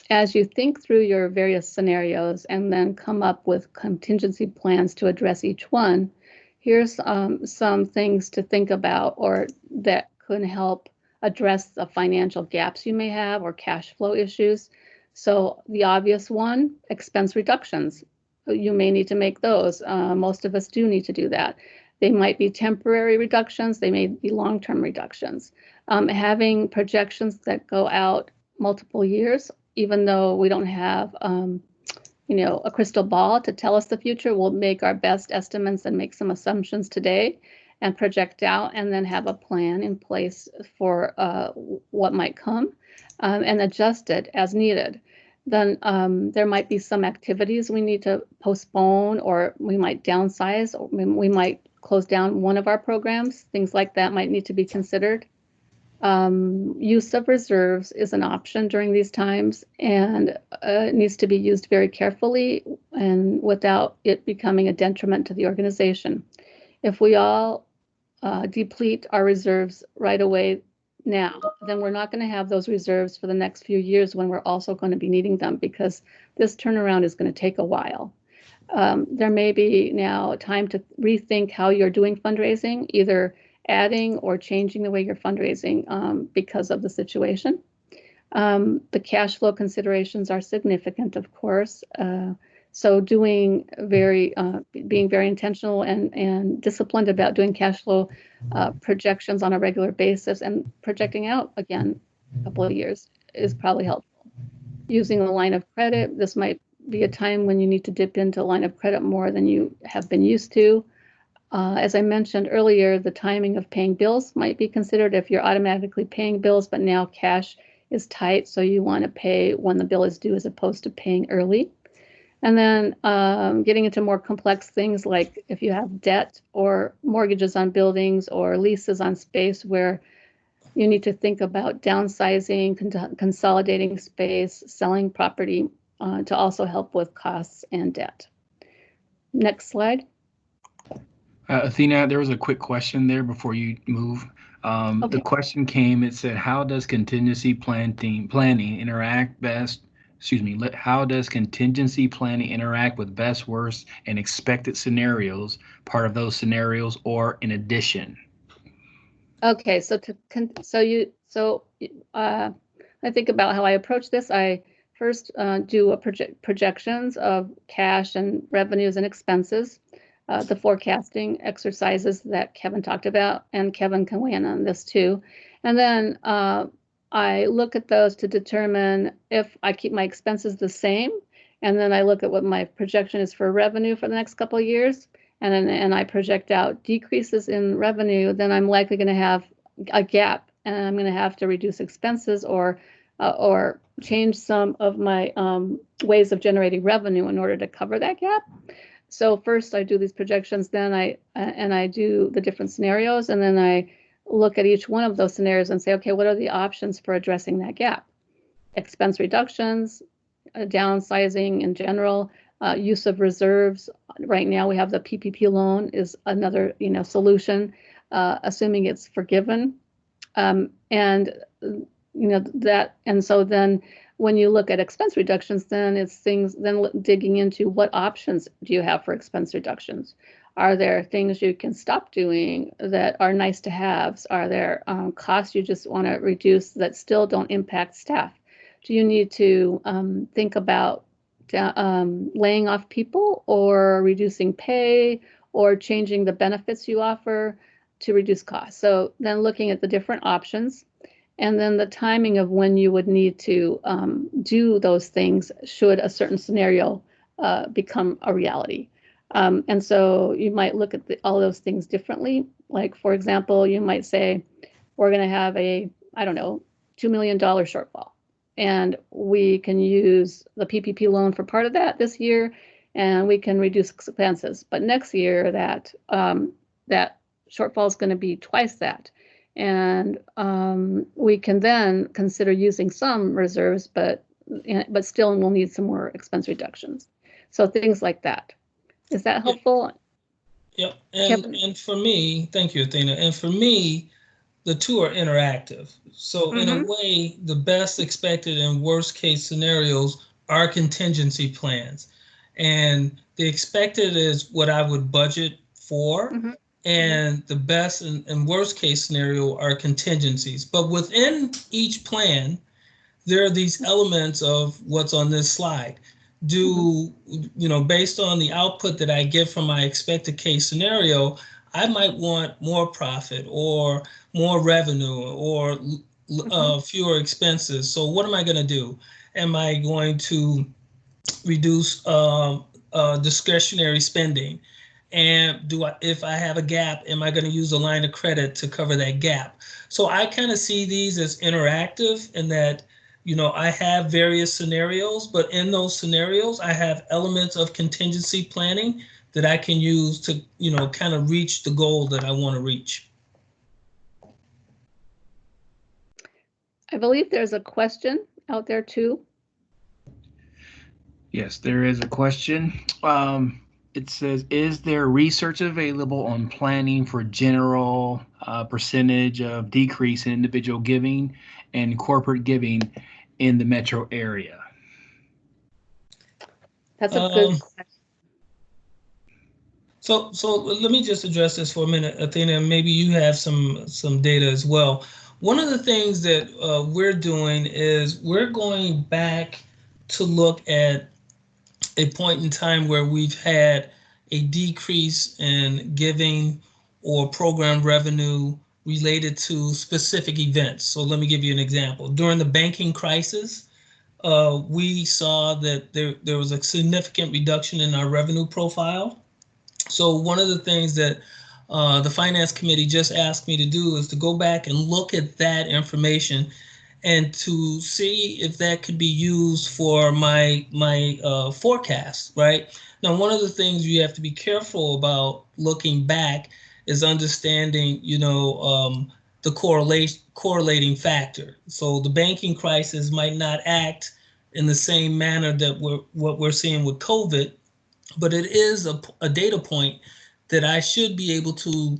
As you think through your various scenarios and then come up with contingency plans to address each one, here's some things to think about or that could help address the financial gaps you may have or cash flow issues. So the obvious one, expense reductions. You may need to make those. Most of us do need to do that. They might be temporary reductions. They may be long-term reductions. Having projections that go out multiple years, even though we don't have a crystal ball to tell us the future, we'll make our best estimates and make some assumptions today and project out and then have a plan in place for what might come and adjust it as needed. Then there might be some activities we need to postpone, or we might downsize, or we might close down one of our programs. Things like that might need to be considered. Use of reserves is an option during these times, and it needs to be used very carefully and without it becoming a detriment to the organization. If we all deplete our reserves right away now, then we're not going to have those reserves for the next few years when we're also going to be needing them, because this turnaround is going to take a while. There may be now time to rethink how you're doing fundraising, either adding or changing the way you're fundraising because of the situation. The cash flow considerations are significant, of course. So being very intentional and disciplined about doing cash flow projections on a regular basis and projecting out again a couple of years is probably helpful. Using a line of credit, this might be a time when you need to dip into a line of credit more than you have been used to. As I mentioned earlier, the timing of paying bills might be considered if you're automatically paying bills, but now cash is tight, so you want to pay when the bill is due as opposed to paying early. And then getting into more complex things like if you have debt or mortgages on buildings or leases on space where you need to think about downsizing, consolidating space, selling property to also help with costs and debt. Next slide. Athena, there was a quick question there before you move. Okay. The question came, it said, how does contingency planning interact best? How does contingency planning interact with best, worst, and expected scenarios, part of those scenarios, or in addition? Okay, so I think about how I approach this. I first do a projections of cash and revenues and expenses, the forecasting exercises that Kevin talked about, and Kevin can weigh in on this too. And then I look at those to determine if I keep my expenses the same, and then I look at what my projection is for revenue for the next couple of years, and I project out decreases in revenue, then I'm likely going to have a gap, and I'm going to have to reduce expenses or change some of my ways of generating revenue in order to cover that gap. So first I do these projections, then I do the different scenarios, and then I look at each one of those scenarios and say, okay, what are the options for addressing that gap? Expense reductions, downsizing in general, use of reserves. Right now we have the PPP loan is another solution, assuming it's forgiven, and so then when you look at expense reductions, then it's digging into what options do you have for expense reductions. Are there things you can stop doing that are nice to haves? Are there costs you just want to reduce that still don't impact staff? Do you need to think about laying off people or reducing pay or changing the benefits you offer to reduce costs? So then looking at the different options, and then the timing of when you would need to do those things should a certain scenario become a reality. And so you might look at all those things differently. Like, for example, you might say, we're going to have a, I don't know, $2 million shortfall. And we can use the PPP loan for part of that this year, and we can reduce expenses. But next year, that shortfall is going to be twice that. And we can then consider using some reserves, but still we'll need some more expense reductions. So things like that. Is that helpful? Yep. And for me, thank you, Athena. And for me, the two are interactive. So in a way, the best expected and worst case scenarios are contingency plans. And the expected is what I would budget for. And the best and worst case scenario are contingencies. But within each plan, there are these elements of what's on this slide. Based on the output that I get from my expected case scenario, I might want more profit or more revenue or fewer expenses. So what am I going to do? Am I going to reduce discretionary spending? And if I have a gap, am I going to use a line of credit to cover that gap? So I kind of see these as interactive in that, I have various scenarios, but in those scenarios, I have elements of contingency planning that I can use to, kind of reach the goal that I want to reach. I believe there's a question out there too. Yes, there is a question. It says, is there research available on planning for general percentage of decrease in individual giving and corporate giving in the metro area? That's a good question. So let me just address this for a minute, Athena, and maybe you have some data as well. One of the things that we're doing is we're going back to look at a point in time where we've had a decrease in giving or program revenue related to specific events. So let me give you an example. During the banking crisis, we saw that there was a significant reduction in our revenue profile. So one of the things that the Finance Committee just asked me to do is to go back and look at that information and to see if that could be used for my forecast, right? Now, one of the things you have to be careful about looking back is understanding, the correlating factor. So the banking crisis might not act in the same manner that what we're seeing with COVID, but it is a data point that I should be able to,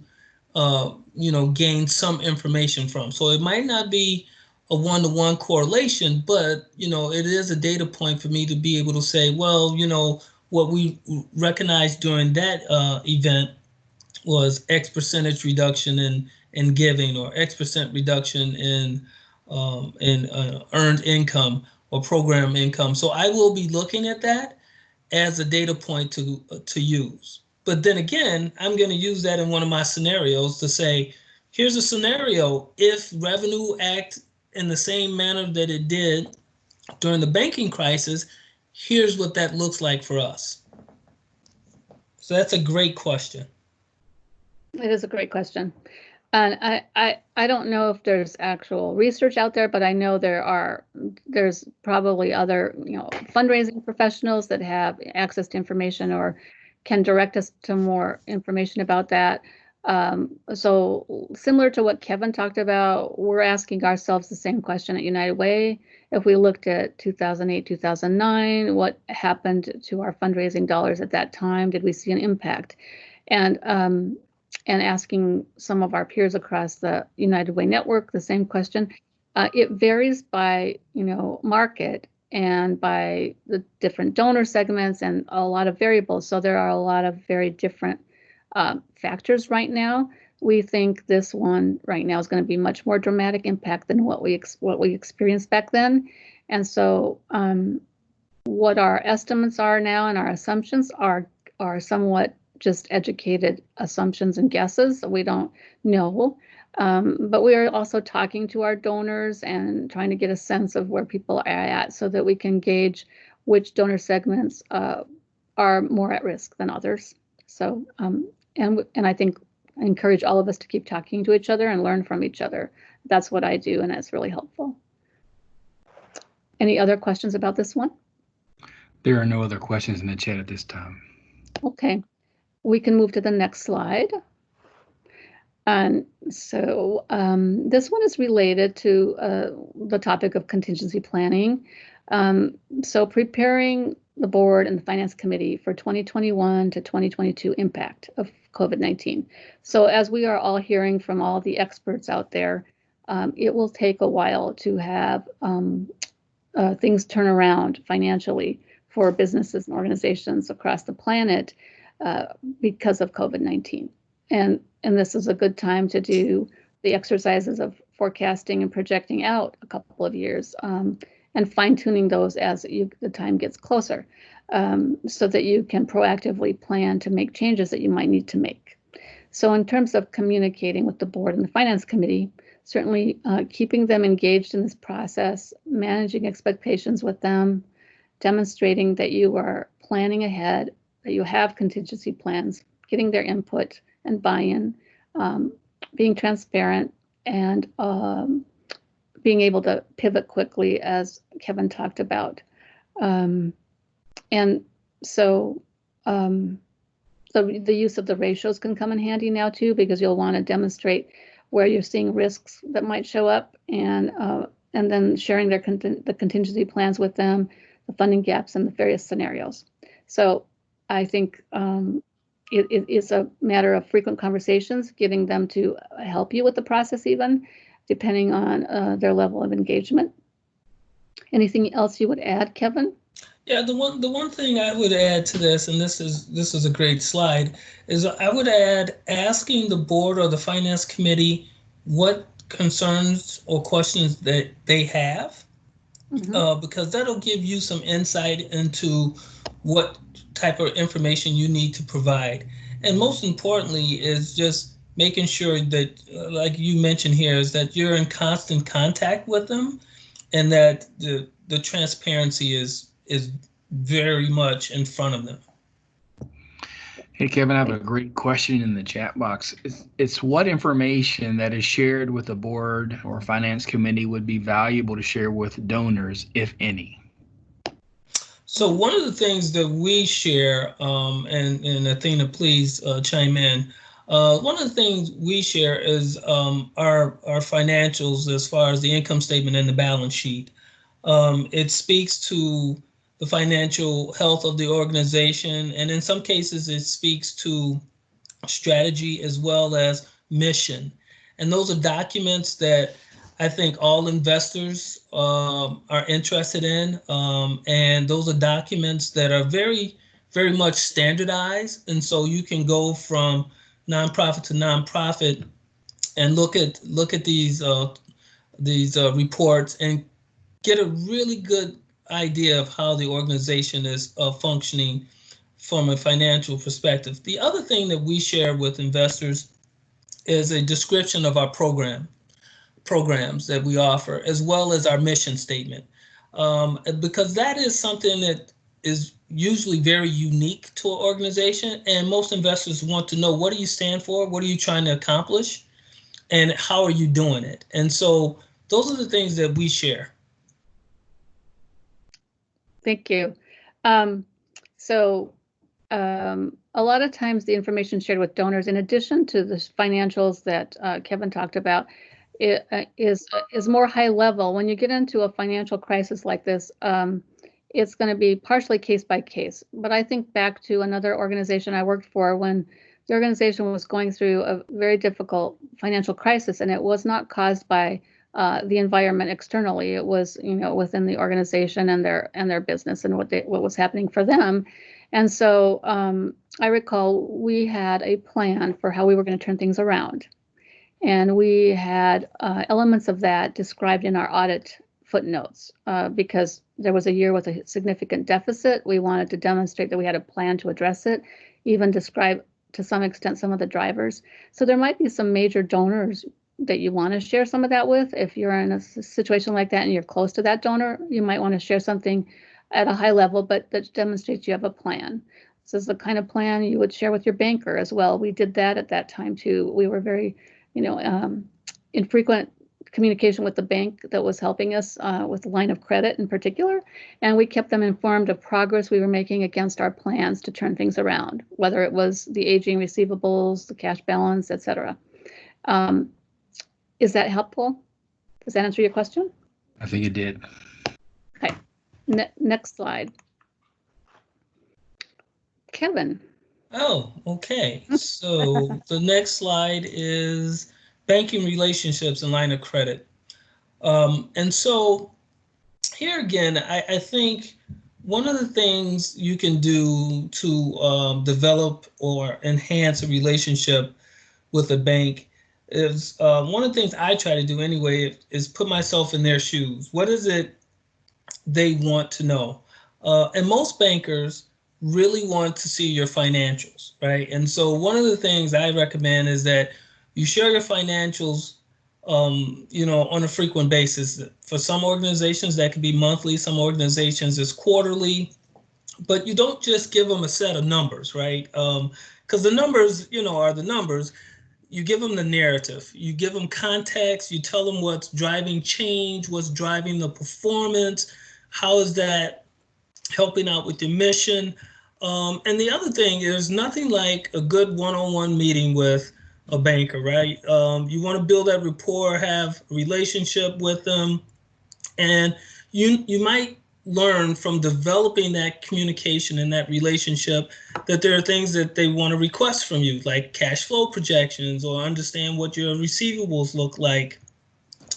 gain some information from. So it might not be a one-to-one correlation, but, it is a data point for me to be able to say, well, what we recognized during that event was X percentage reduction in in giving, or X% reduction in earned income or program income. So I will be looking at that as a data point to use. But then again, I'm going to use that in one of my scenarios to say, here's a scenario if revenue act in the same manner that it did during the banking crisis, here's what that looks like for us. So that's a great question. It is a great question. And I don't know if there's actual research out there, but I know there's probably other, fundraising professionals that have access to information or can direct us to more information about that. So similar to what Kevin talked about, we're asking ourselves the same question at United Way. If we looked at 2008, 2009, what happened to our fundraising dollars at that time? Did we see an impact? And asking some of our peers across the United Way network the same question. It varies by, market and by the different donor segments and a lot of variables. So there are a lot of very different factors right now. We think this one right now is going to be much more dramatic impact than what we experienced back then. And so what our estimates are now and our assumptions are somewhat just educated assumptions and guesses. We don't know, but we are also talking to our donors and trying to get a sense of where people are at so that we can gauge which donor segments are more at risk than others. So, and I think I encourage all of us to keep talking to each other and learn from each other. That's what I do, and it's really helpful. Any other questions about this one? There are no other questions in the chat at this time. Okay. We can move to the next slide. And so this one is related to the topic of contingency planning. So preparing the board and the finance committee for 2021 to 2022 impact of COVID-19. So as we are all hearing from all the experts out there, it will take a while to have things turn around financially for businesses and organizations across the planet. Because of COVID-19. And this is a good time to do the exercises of forecasting and projecting out a couple of years and fine-tuning those as the time gets closer so that you can proactively plan to make changes that you might need to make. So in terms of communicating with the board and the finance committee, certainly keeping them engaged in this process, managing expectations with them, demonstrating that you are planning ahead, that you have contingency plans, getting their input and buy-in, being transparent, and being able to pivot quickly, as Kevin talked about. And so the use of the ratios can come in handy now too, because you'll want to demonstrate where you're seeing risks that might show up, and then sharing the contingency plans with them, the funding gaps, and the various scenarios. So I think it is a matter of frequent conversations, getting them to help you with the process, even depending on their level of engagement. Anything else you would add, Kevin? Yeah, the one thing I would add to this, and this is a great slide, is I would add asking the board or the finance committee what concerns or questions that they have, because that'll give you some insight into what type of information you need to provide. And most importantly is just making sure that, like you mentioned here, is that you're in constant contact with them, and that the transparency is very much in front of them. Hey, Kevin, I have a great question in the chat box. It's what information that is shared with the board or finance committee would be valuable to share with donors, if any? So one of the things that we share, and Athena, please chime in. One of the things we share is our financials as far as the income statement and the balance sheet. It speaks to the financial health of the organization, and in some cases it speaks to strategy as well as mission. And those are documents that I think all investors are interested in, and those are documents that are very, very much standardized, and so you can go from nonprofit to nonprofit and look at these reports and get a really good idea of how the organization is functioning from a financial perspective. The other thing that we share with investors is a description of our programs that we offer, as well as our mission statement, because that is something that is usually very unique to an organization, and most investors want to know, what do you stand for, what are you trying to accomplish, and how are you doing it? And so those are the things that we share. Thank you. A lot of times the information shared with donors, in addition to the financials that Kevin talked about, is more high level. When you get into a financial crisis like this, it's going to be partially case by case. But I think back to another organization I worked for when the organization was going through a very difficult financial crisis, and it was not caused by the environment externally. It was, within the organization and their business and what was happening for them. And so I recall we had a plan for how we were going to turn things around. And we had elements of that described in our audit footnotes because there was a year with a significant deficit. We wanted to demonstrate that we had a plan to address it, even describe to some extent some of the drivers. So there might be some major donors that you want to share some of that with. If you're in a situation like that and you're close to that donor, you might want to share something at a high level, but that demonstrates you have a plan. This is the kind of plan you would share with your banker as well. We did that at that time too. We were very, in frequent communication with the bank that was helping us with the line of credit in particular, and we kept them informed of progress we were making against our plans to turn things around, whether it was the aging receivables, the cash balance, etc. Is that helpful? Does that answer your question? I think it did. Okay. Next slide. Kevin. Oh, okay. So the next slide is banking relationships and line of credit. And so here again, I think one of the things you can do to develop or enhance a relationship with a bank is one of the things I try to do anyway is put myself in their shoes. What is it they want to know? And most bankers really want to see your financials, right? And so one of the things I recommend is that you share your financials, on a frequent basis. For some organizations, that could be monthly. Some organizations is quarterly. But you don't just give them a set of numbers, right? Because the numbers, are the numbers. You give them the narrative. You give them context. You tell them what's driving change, what's driving the performance. How is that helping out with your mission? And the other thing is nothing like a good one-on-one meeting with a banker, right? You want to build that rapport, have a relationship with them, and you might learn from developing that communication and that relationship that there are things that they want to request from you, like cash flow projections or understand what your receivables look like.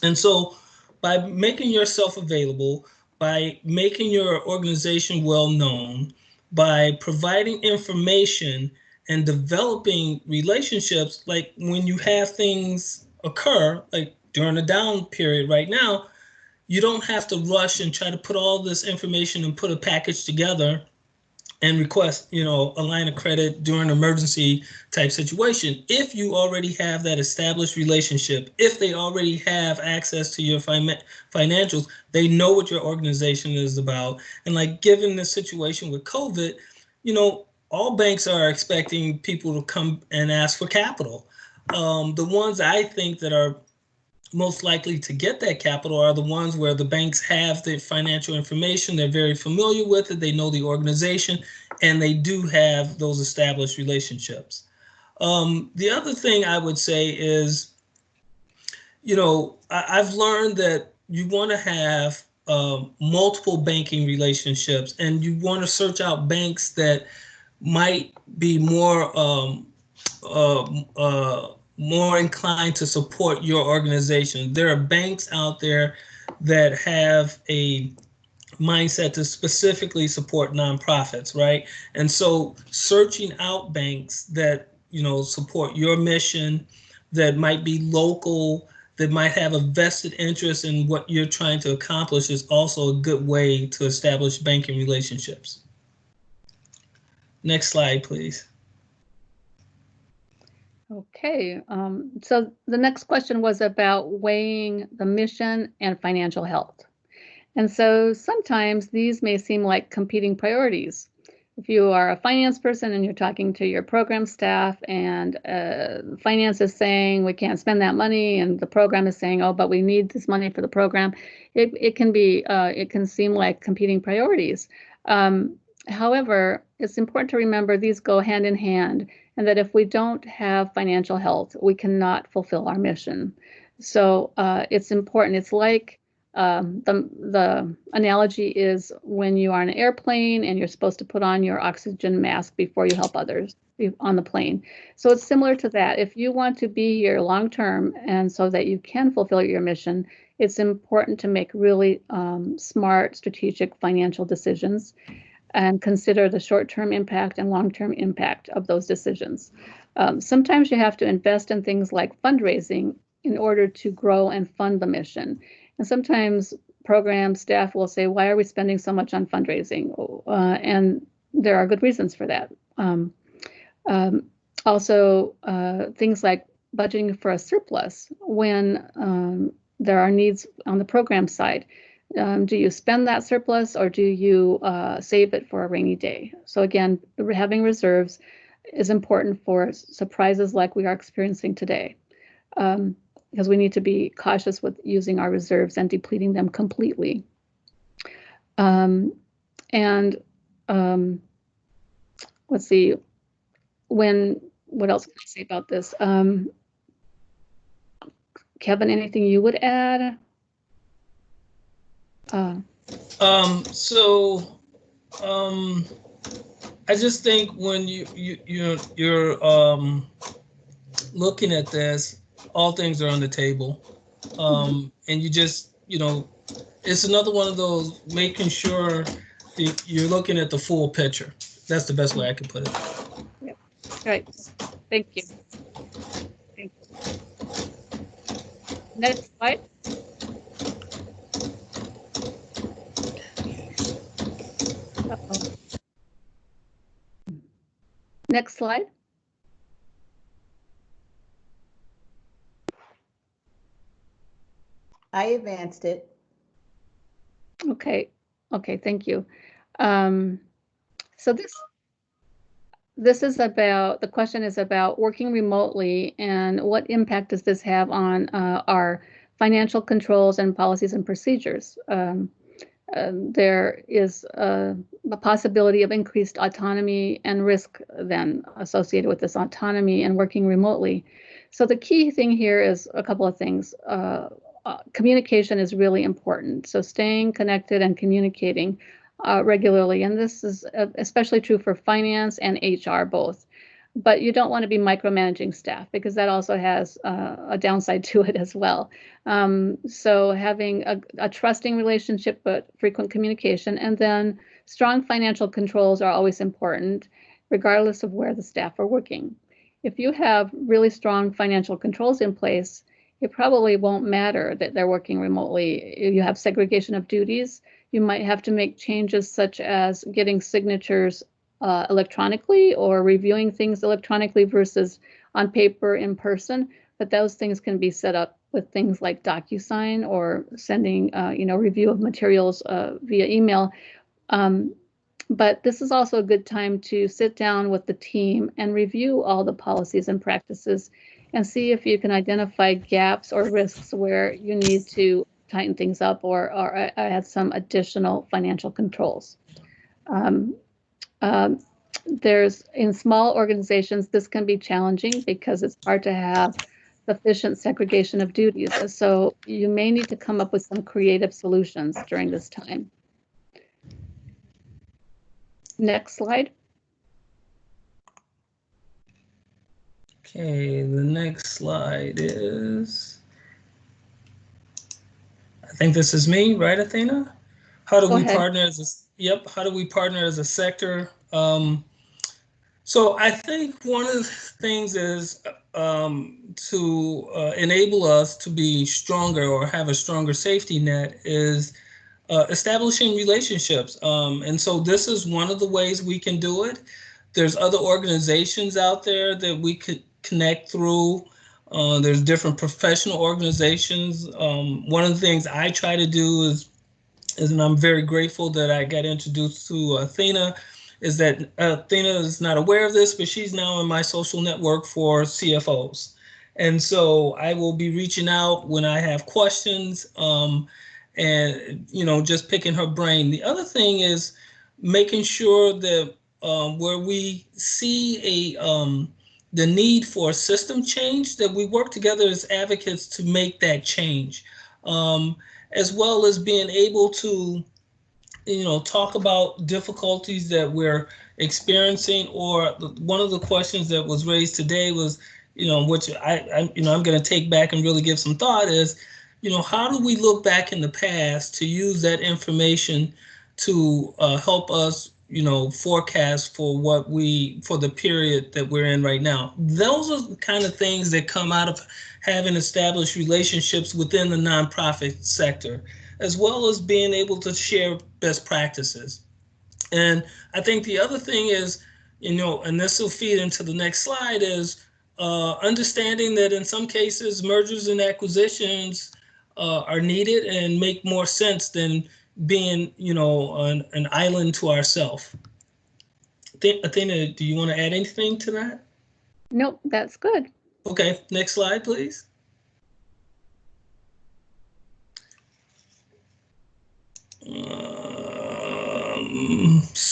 And so by making yourself available, by making your organization well known, by providing information and developing relationships, like when you have things occur, like during a down period right now, you don't have to rush and try to put all this information and put a package together and request, a line of credit during an emergency type situation. If you already have that established relationship, if they already have access to your financials, they know what your organization is about. And like given the situation with COVID, all banks are expecting people to come and ask for capital. The ones I think that are most likely to get that capital are the ones where the banks have the financial information, they're very familiar with it, they know the organization, and they do have those established relationships. The other thing I would say is, I've learned that you want to have multiple banking relationships, and you want to search out banks that might be more inclined to support your organization. There are banks out there that have a mindset to specifically support nonprofits, right? And so searching out banks that, support your mission, that might be local, that might have a vested interest in what you're trying to accomplish is also a good way to establish banking relationships. Next slide, please. Okay, so the next question was about weighing the mission and financial health. And so sometimes these may seem like competing priorities. If you are a finance person and you're talking to your program staff and finance is saying we can't spend that money and the program is saying, oh, but we need this money for the program, it can seem like competing priorities. However, it's important to remember these go hand in hand, and that if we don't have financial health, we cannot fulfill our mission. So it's important. It's like the analogy is when you are on an airplane and you're supposed to put on your oxygen mask before you help others on the plane. So it's similar to that. If you want to be here long term and so that you can fulfill your mission, it's important to make really smart, strategic financial decisions and consider the short-term impact and long-term impact of those decisions. Sometimes you have to invest in things like fundraising in order to grow and fund the mission. And sometimes program staff will say, why are we spending so much on fundraising? And there are good reasons for that. Also, things like budgeting for a surplus when there are needs on the program side. Do you spend that surplus or do you save it for a rainy day? So again, having reserves is important for surprises like we are experiencing today, because we need to be cautious with using our reserves and depleting them completely. Let's see, what else can I say about this? Kevin, anything you would add? I just think when you're looking at this, all things are on the table, and you just, it's another one of those making sure that you're looking at the full picture. That's the best way I can put it. Yep. Right. Thank you. Thank you. Next slide. Next slide. I advanced it. Okay, thank you. So this is about, the question is about working remotely and what impact does this have on our financial controls and policies and procedures. There is a possibility of increased autonomy and risk then associated with this autonomy and working remotely. So the key thing here is a couple of things. Communication is really important. So staying connected and communicating regularly. And this is especially true for finance and HR both. But you don't want to be micromanaging staff because that also has a downside to it as well. So having a trusting relationship, but frequent communication, and then strong financial controls are always important, regardless of where the staff are working. If you have really strong financial controls in place, it probably won't matter that they're working remotely. You have segregation of duties. You might have to make changes such as getting signatures electronically or reviewing things electronically versus on paper in person, but those things can be set up with things like DocuSign or sending review of materials via email. But this is also a good time to sit down with the team and review all the policies and practices and see if you can identify gaps or risks where you need to tighten things up or add some additional financial controls. There's, in small organizations, this can be challenging because it's hard to have sufficient segregation of duties. So you may need to come up with some creative solutions during this time. Next slide. Okay, the next slide is, I think this is me, right, Athena? How do we partner as a, yep, how do we partner as a sector? So I think one of the things is enable us to be stronger or have a stronger safety net is establishing relationships. And so this is one of the ways we can do it. There's other organizations out there that we could connect through. There's different professional organizations. One of the things I try to do is, and I'm very grateful that I got introduced to Athena, is that Athena is not aware of this, but she's now in my social network for CFOs. And so I will be reaching out when I have questions, and, just picking her brain. The other thing is making sure that where we see the need for a system change, that we work together as advocates to make that change, as well as being able to talk about difficulties that we're experiencing. Or one of the questions that was raised today was, which I'm going to take back and really give some thought, is, how do we look back in the past to use that information to help us, forecast for for the period that we're in right now. Those are the kind of things that come out of having established relationships within the nonprofit sector, as well as being able to share best practices. And I think the other thing is, and this will feed into the next slide, is understanding that in some cases mergers and acquisitions are needed and make more sense than being, an island to ourselves. Athena, do you want to add anything to that? Nope, that's good. Okay, next slide, please.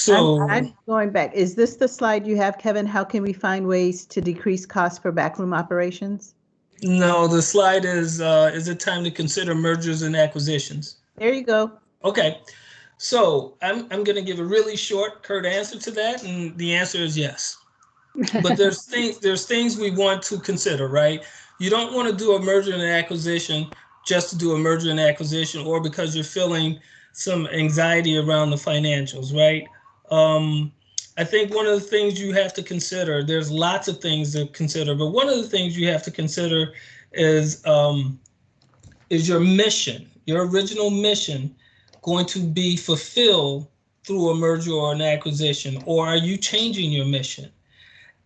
I'm going back. Is this the slide you have, Kevin? How can we find ways to decrease costs for backroom operations? No, the slide is it time to consider mergers and acquisitions? There you go. Okay, so I'm going to give a really short, curt answer to that, and the answer is yes. But there's things we want to consider, right? You don't want to do a merger and acquisition just to do a merger and acquisition, or because you're feeling some anxiety around the financials, right? I think one of the things you have to consider, there's lots of things to consider, but one of the things you have to consider is your mission, your original mission, going to be fulfilled through a merger or an acquisition, or are you changing your mission?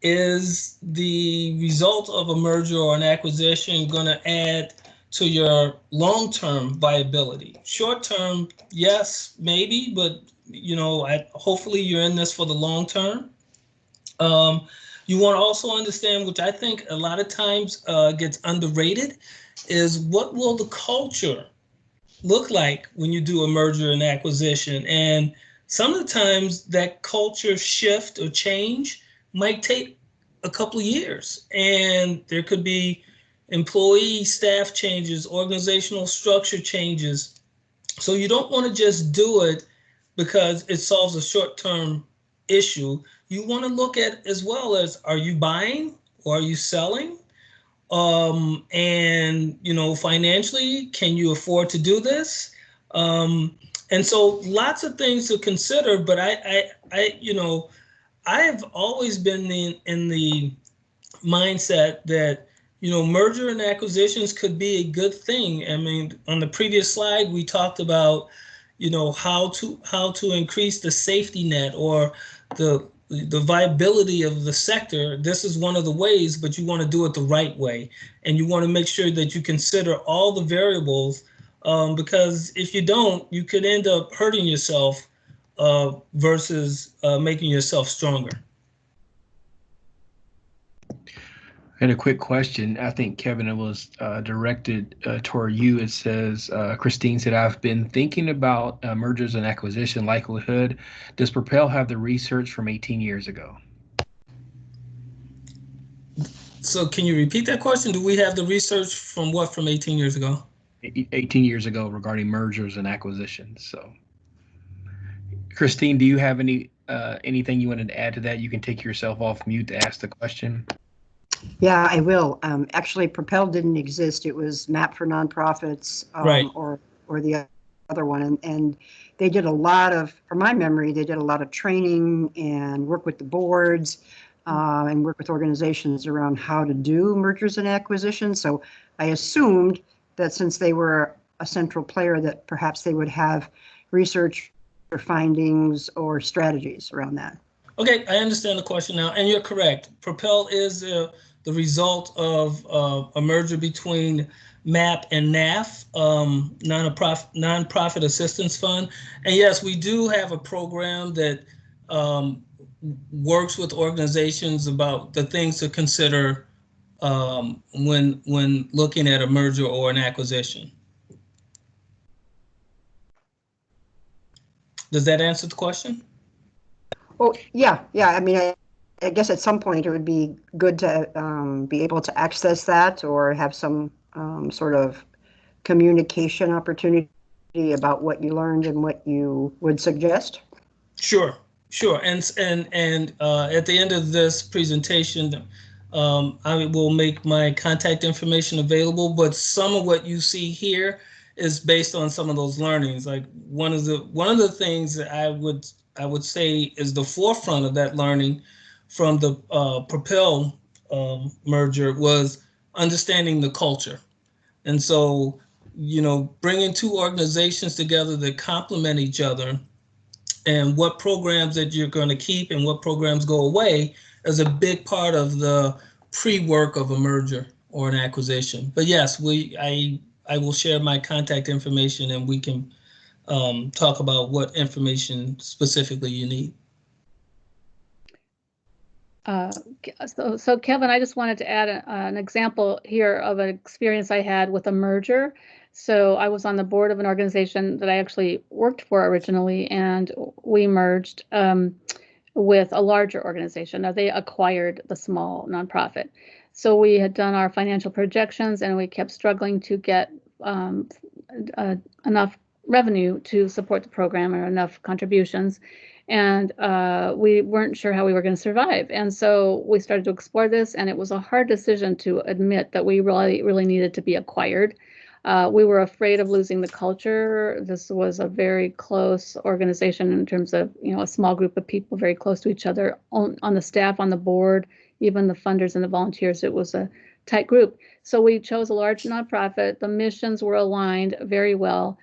Is the result of a merger or an acquisition going to add to your long-term viability? Short-term, yes, maybe, but hopefully you're in this for the long term. You want to also understand, which I think a lot of times gets underrated, is what will the culture look like when you do a merger and acquisition? And some of the times that culture shift or change might take a couple of years, and there could be employee staff changes, organizational structure changes. So you don't want to just do it because it solves a short-term issue. You want to look at as well as, are you buying or are you selling? And financially, can you afford to do this? And so lots of things to consider, but I have always been in the mindset that merger and acquisitions could be a good thing. I mean, on the previous slide, we talked about how to increase the safety net or the viability of the sector. This is one of the ways, but you want to do it the right way, and you want to make sure that you consider all the variables, because if you don't, you could end up hurting yourself versus making yourself stronger. I had a quick question. I think, Kevin, it was directed toward you. It says, Christine said, I've been thinking about mergers and acquisition likelihood. Does Propel have the research from 18 years ago? So can you repeat that question? Do we have the research from what, from 18 years ago? 18 years ago regarding mergers and acquisitions. So, Christine, do you have anything you wanted to add to that? You can take yourself off mute to ask the question. Yeah, I will. Actually, Propel didn't exist. It was MAP for Nonprofits, right, or the other one. And they did a lot of, from my memory, they did a lot of training and work with the boards. and work with organizations around how to do mergers and acquisitions. So I assumed that since they were a central player, that perhaps they would have research or findings or strategies around that. Okay, I understand the question now, and you're correct. Propel is the result of a merger between MAP and NAF, Nonprofit Assistance Fund. And yes, we do have a program that works with organizations about the things to consider when looking at a merger or an acquisition. Does that answer the question? Oh, yeah. I mean, I guess at some point it would be good to be able to access that or have some sort of communication opportunity about what you learned and what you would suggest. Sure. And at the end of this presentation, I will make my contact information available, but some of what you see here is based on some of those learnings. Like one of the things that I would say is the forefront of that learning from the Propel merger was understanding the culture. And so, bringing two organizations together that complement each other and what programs that you're going to keep and what programs go away is a big part of the pre-work of a merger or an acquisition. But yes, I will share my contact information and we can talk about what information specifically you need. So Kevin, I just wanted to add an example here of an experience I had with a merger. So I was on the board of an organization that I actually worked for originally, and we merged with a larger organization. Now they acquired the small nonprofit. So we had done our financial projections and we kept struggling to get enough revenue to support the program or enough contributions. And we weren't sure how we were going to survive. And so we started to explore this, and it was a hard decision to admit that we really needed to be acquired. We were afraid of losing the culture. This was a very close organization in terms of, a small group of people very close to each other on the staff, on the board, even the funders and the volunteers. It was a tight group. So we chose a large nonprofit. The missions were aligned very well.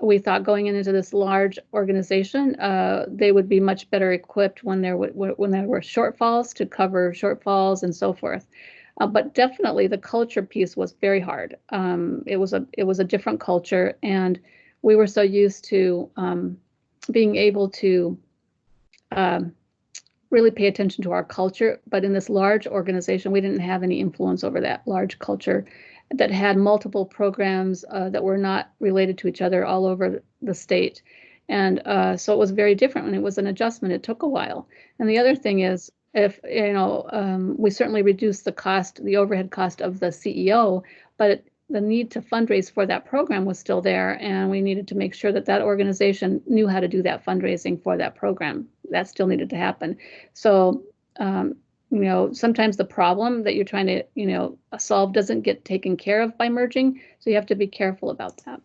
We thought going into this large organization, they would be much better equipped when there were shortfalls to cover shortfalls and so forth. But definitely the culture piece was very hard. It was a different culture, and we were so used to being able to really pay attention to our culture. But in this large organization, we didn't have any influence over that large culture that had multiple programs that were not related to each other all over the state. And so it was very different, and it was an adjustment. It took a while. And the other thing is, if we certainly reduced the overhead cost of the CEO, but the need to fundraise for that program was still there, and we needed to make sure that that organization knew how to do that fundraising for that program. That still needed to happen. So sometimes the problem that you're trying to, solve doesn't get taken care of by merging. So you have to be careful about that.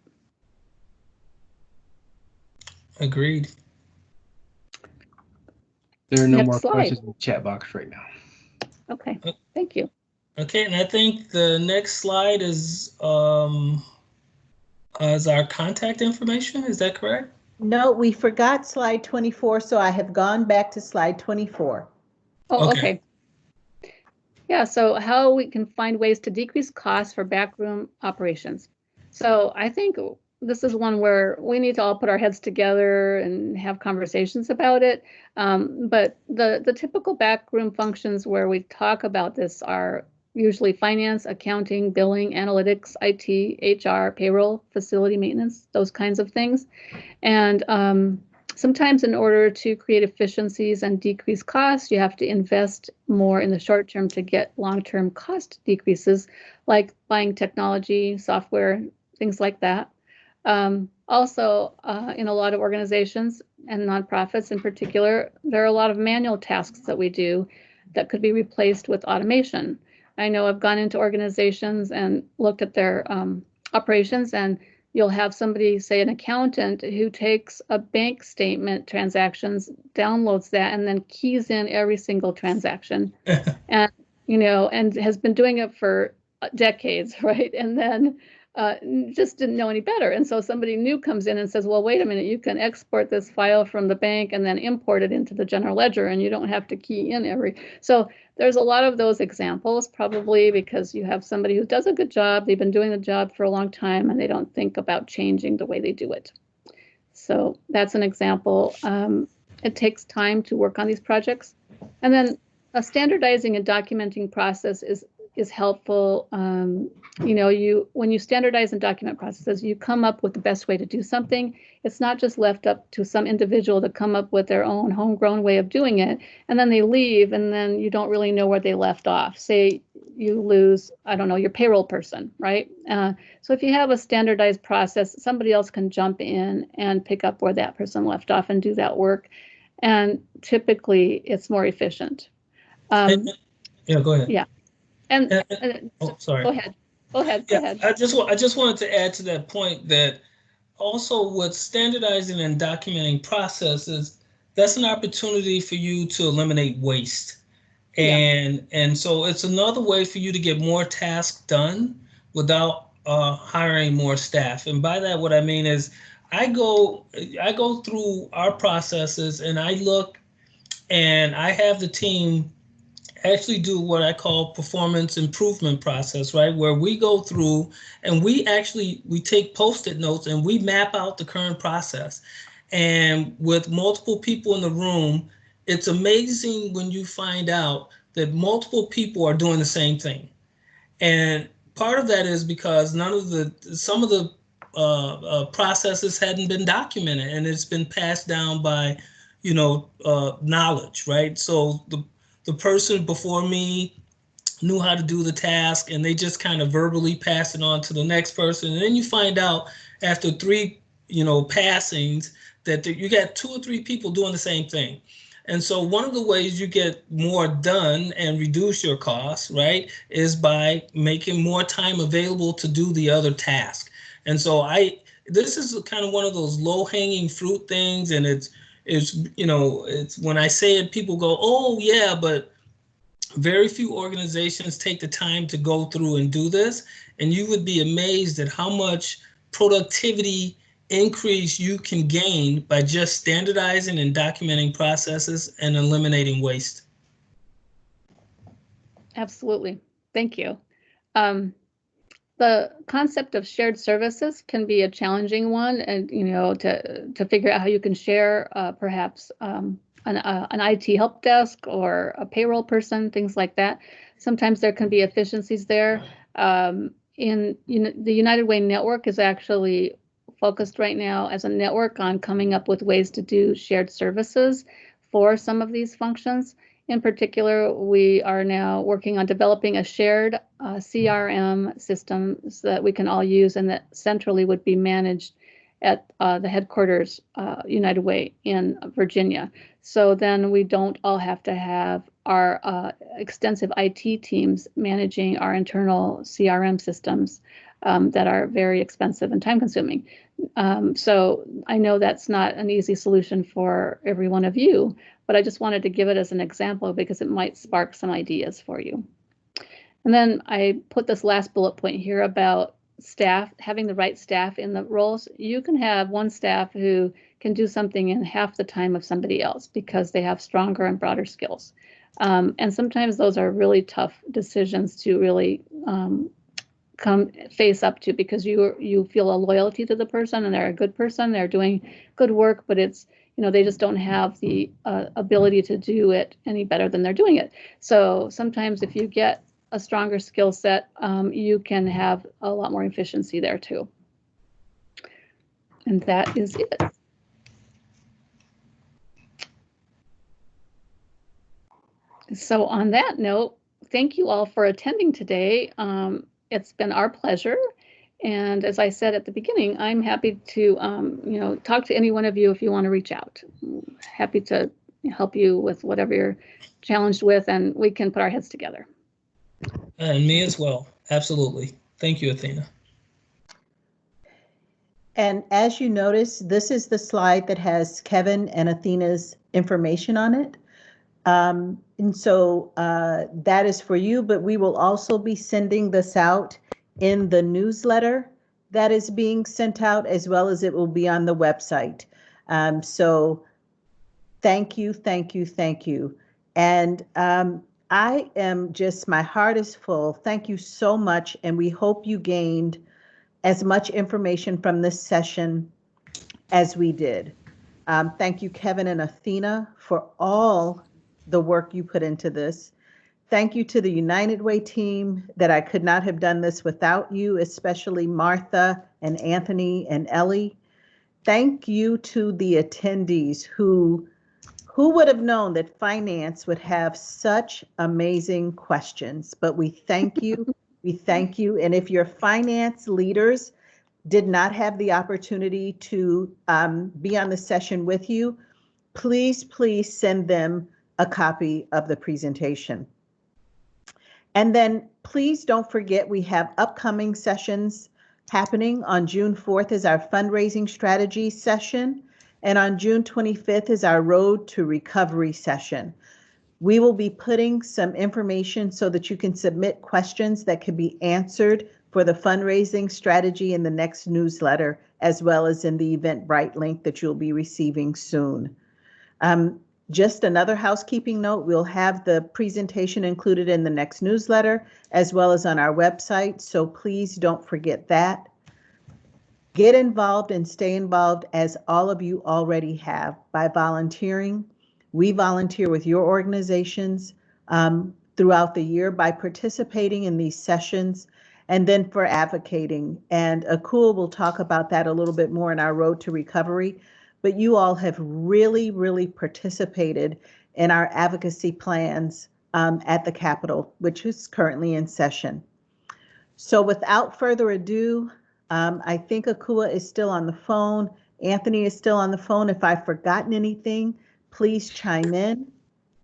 Agreed. There are no more questions in the chat box right now. Okay, thank you. Okay, and I think the next slide is our contact information. Is that correct? No, we forgot slide 24, so I have gone back to slide 24. Oh, okay. Yeah, so how we can find ways to decrease costs for backroom operations. So I think this is one where we need to all put our heads together and have conversations about it. But the typical backroom functions where we talk about this are usually finance, accounting, billing, analytics, IT, HR, payroll, facility maintenance, those kinds of things. And sometimes in order to create efficiencies and decrease costs, you have to invest more in the short term to get long-term cost decreases, like buying technology, software, things like that. Also, in a lot of organizations and nonprofits in particular, there are a lot of manual tasks that we do that could be replaced with automation. I know I've gone into organizations and looked at their operations, and you'll have somebody, say an accountant, who takes a bank statement transactions, downloads that, and then keys in every single transaction. And, and has been doing it for decades, right? And then just didn't know any better. And so somebody new comes in and says, well, wait a minute, you can export this file from the bank and then import it into the general ledger, and you don't have to key in every. So there's a lot of those examples, probably because you have somebody who does a good job, they've been doing the job for a long time, and they don't think about changing the way they do it. So that's an example. It takes time to work on these projects. And then a standardizing and documenting process is helpful. When you standardize and document processes, you come up with the best way to do something. It's not just left up to some individual to come up with their own homegrown way of doing it, and then they leave, and then you don't really know where they left off. Say you lose, I don't know, your payroll person, right? So if you have a standardized process, somebody else can jump in and pick up where that person left off and do that work. And typically it's more efficient. Yeah, go ahead. Yeah. Sorry. Go ahead. I just wanted to add to that point that also with standardizing and documenting processes, that's an opportunity for you to eliminate waste. And so it's another way for you to get more tasks done without hiring more staff. And by that, what I mean is I go through our processes and I look and I have the team actually do what I call performance improvement process, right? Where we go through and we take Post-it notes and we map out the current process. And with multiple people in the room, it's amazing when you find out that multiple people are doing the same thing. And part of that is because some of the processes hadn't been documented, and it's been passed down by, knowledge, right? So the person before me knew how to do the task, and they just kind of verbally pass it on to the next person. And then you find out after 3, passings that you got 2 or 3 people doing the same thing. And so one of the ways you get more done and reduce your costs, right, is by making more time available to do the other task. And so this is kind of one of those low-hanging fruit things, and it's when I say it, people go, oh yeah, but very few organizations take the time to go through and do this. And you would be amazed at how much productivity increase you can gain by just standardizing and documenting processes and eliminating waste. Absolutely. Thank you. The concept of shared services can be a challenging one, and to figure out how you can share perhaps an IT help desk or a payroll person, things like that. Sometimes there can be efficiencies there. The United Way network is actually focused right now as a network on coming up with ways to do shared services for some of these functions. In particular, we are now working on developing a shared CRM system so that we can all use, and that centrally would be managed at the headquarters, United Way in Virginia. So then we don't all have to have our extensive IT teams managing our internal CRM systems that are very expensive and time consuming. So I know that's not an easy solution for every one of you, but I just wanted to give it as an example because it might spark some ideas for you. And then I put this last bullet point here about staff, having the right staff in the roles. You can have one staff who can do something in half the time of somebody else because they have stronger and broader skills. And sometimes those are really tough decisions to really come face up to, because you feel a loyalty to the person and they're a good person, they're doing good work, but it's, they just don't have the ability to do it any better than they're doing it. So sometimes if you get a stronger skill set, you can have a lot more efficiency there too. And that is it. So on that note, thank you all for attending today. It's been our pleasure. And as I said at the beginning, I'm happy to, talk to any one of you if you want to reach out. Happy to help you with whatever you're challenged with, and we can put our heads together. And me as well. Absolutely. Thank you, Athena. And as you notice, this is the slide that has Kevin and Athena's information on it. And so that is for you, but we will also be sending this out in the newsletter that is being sent out, as well as it will be on the website. So thank you, thank you, thank you. And I am just, my heart is full. Thank you so much. And we hope you gained as much information from this session as we did. Thank you, Kevin and Athena, for all the work you put into this. Thank you to the United Way team, that I could not have done this without you, especially Martha and Anthony and Ellie. Thank you to the attendees who would have known that finance would have such amazing questions, but we thank you. We thank you. And if your finance leaders did not have the opportunity to be on the session with you, please send them a copy of the presentation. And then please don't forget, we have upcoming sessions happening. On June 4th is our fundraising strategy session, and on June 25th is our Road to Recovery session. We will be putting some information so that you can submit questions that can be answered for the fundraising strategy in the next newsletter, as well as in the Eventbrite link that you'll be receiving soon. Just another housekeeping note, we'll have the presentation included in the next newsletter, as well as on our website, so please don't forget that. Get involved and stay involved, as all of you already have, by volunteering. We volunteer with your organizations throughout the year by participating in these sessions, and then for advocating. And Akul will talk about that a little bit more in our Road to Recovery. But you all have really participated in our advocacy plans at the Capitol, which is currently in session. So without further ado, I think Akua is still on the phone. Anthony is still on the phone. If I've forgotten anything, please chime in.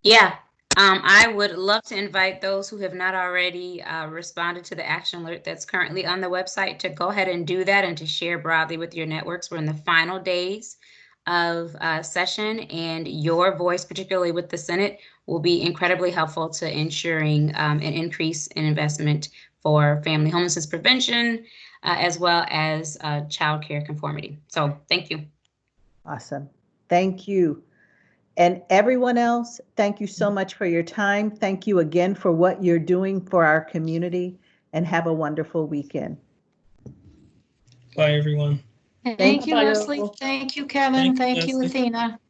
Yeah, I would love to invite those who have not already responded to the action alert that's currently on the website to go ahead and do that and to share broadly with your networks. We're in the final days of session, and your voice, particularly with the Senate, will be incredibly helpful to ensuring an increase in investment for family homelessness prevention, as well as child care conformity. So thank you. Awesome. Thank you. And everyone else, thank you so much for your time. Thank you again for what you're doing for our community, and have a wonderful weekend. Bye, everyone. Thank you, Leslie. Thank you, Kevin. Thank you, Leslie. Athena.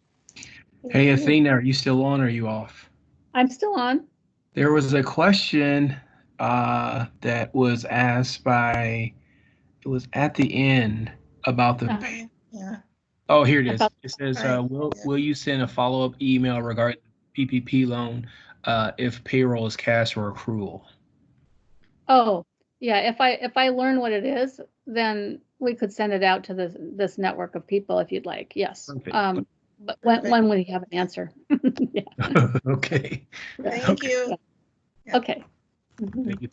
Hey, Athena, are you still on or are you off? I'm still on. There was a question that was asked by, it was at the end about the, Yeah. oh, here it is. It says, will you send a follow-up email regarding PPP loan if payroll is cash or accrual? Oh, yeah. If I learn what it is, then we could send it out to this network of people if you'd like. Yes. Perfect. But when we have an answer. Yeah. Okay. Thank you. Yeah. Okay. Thank you.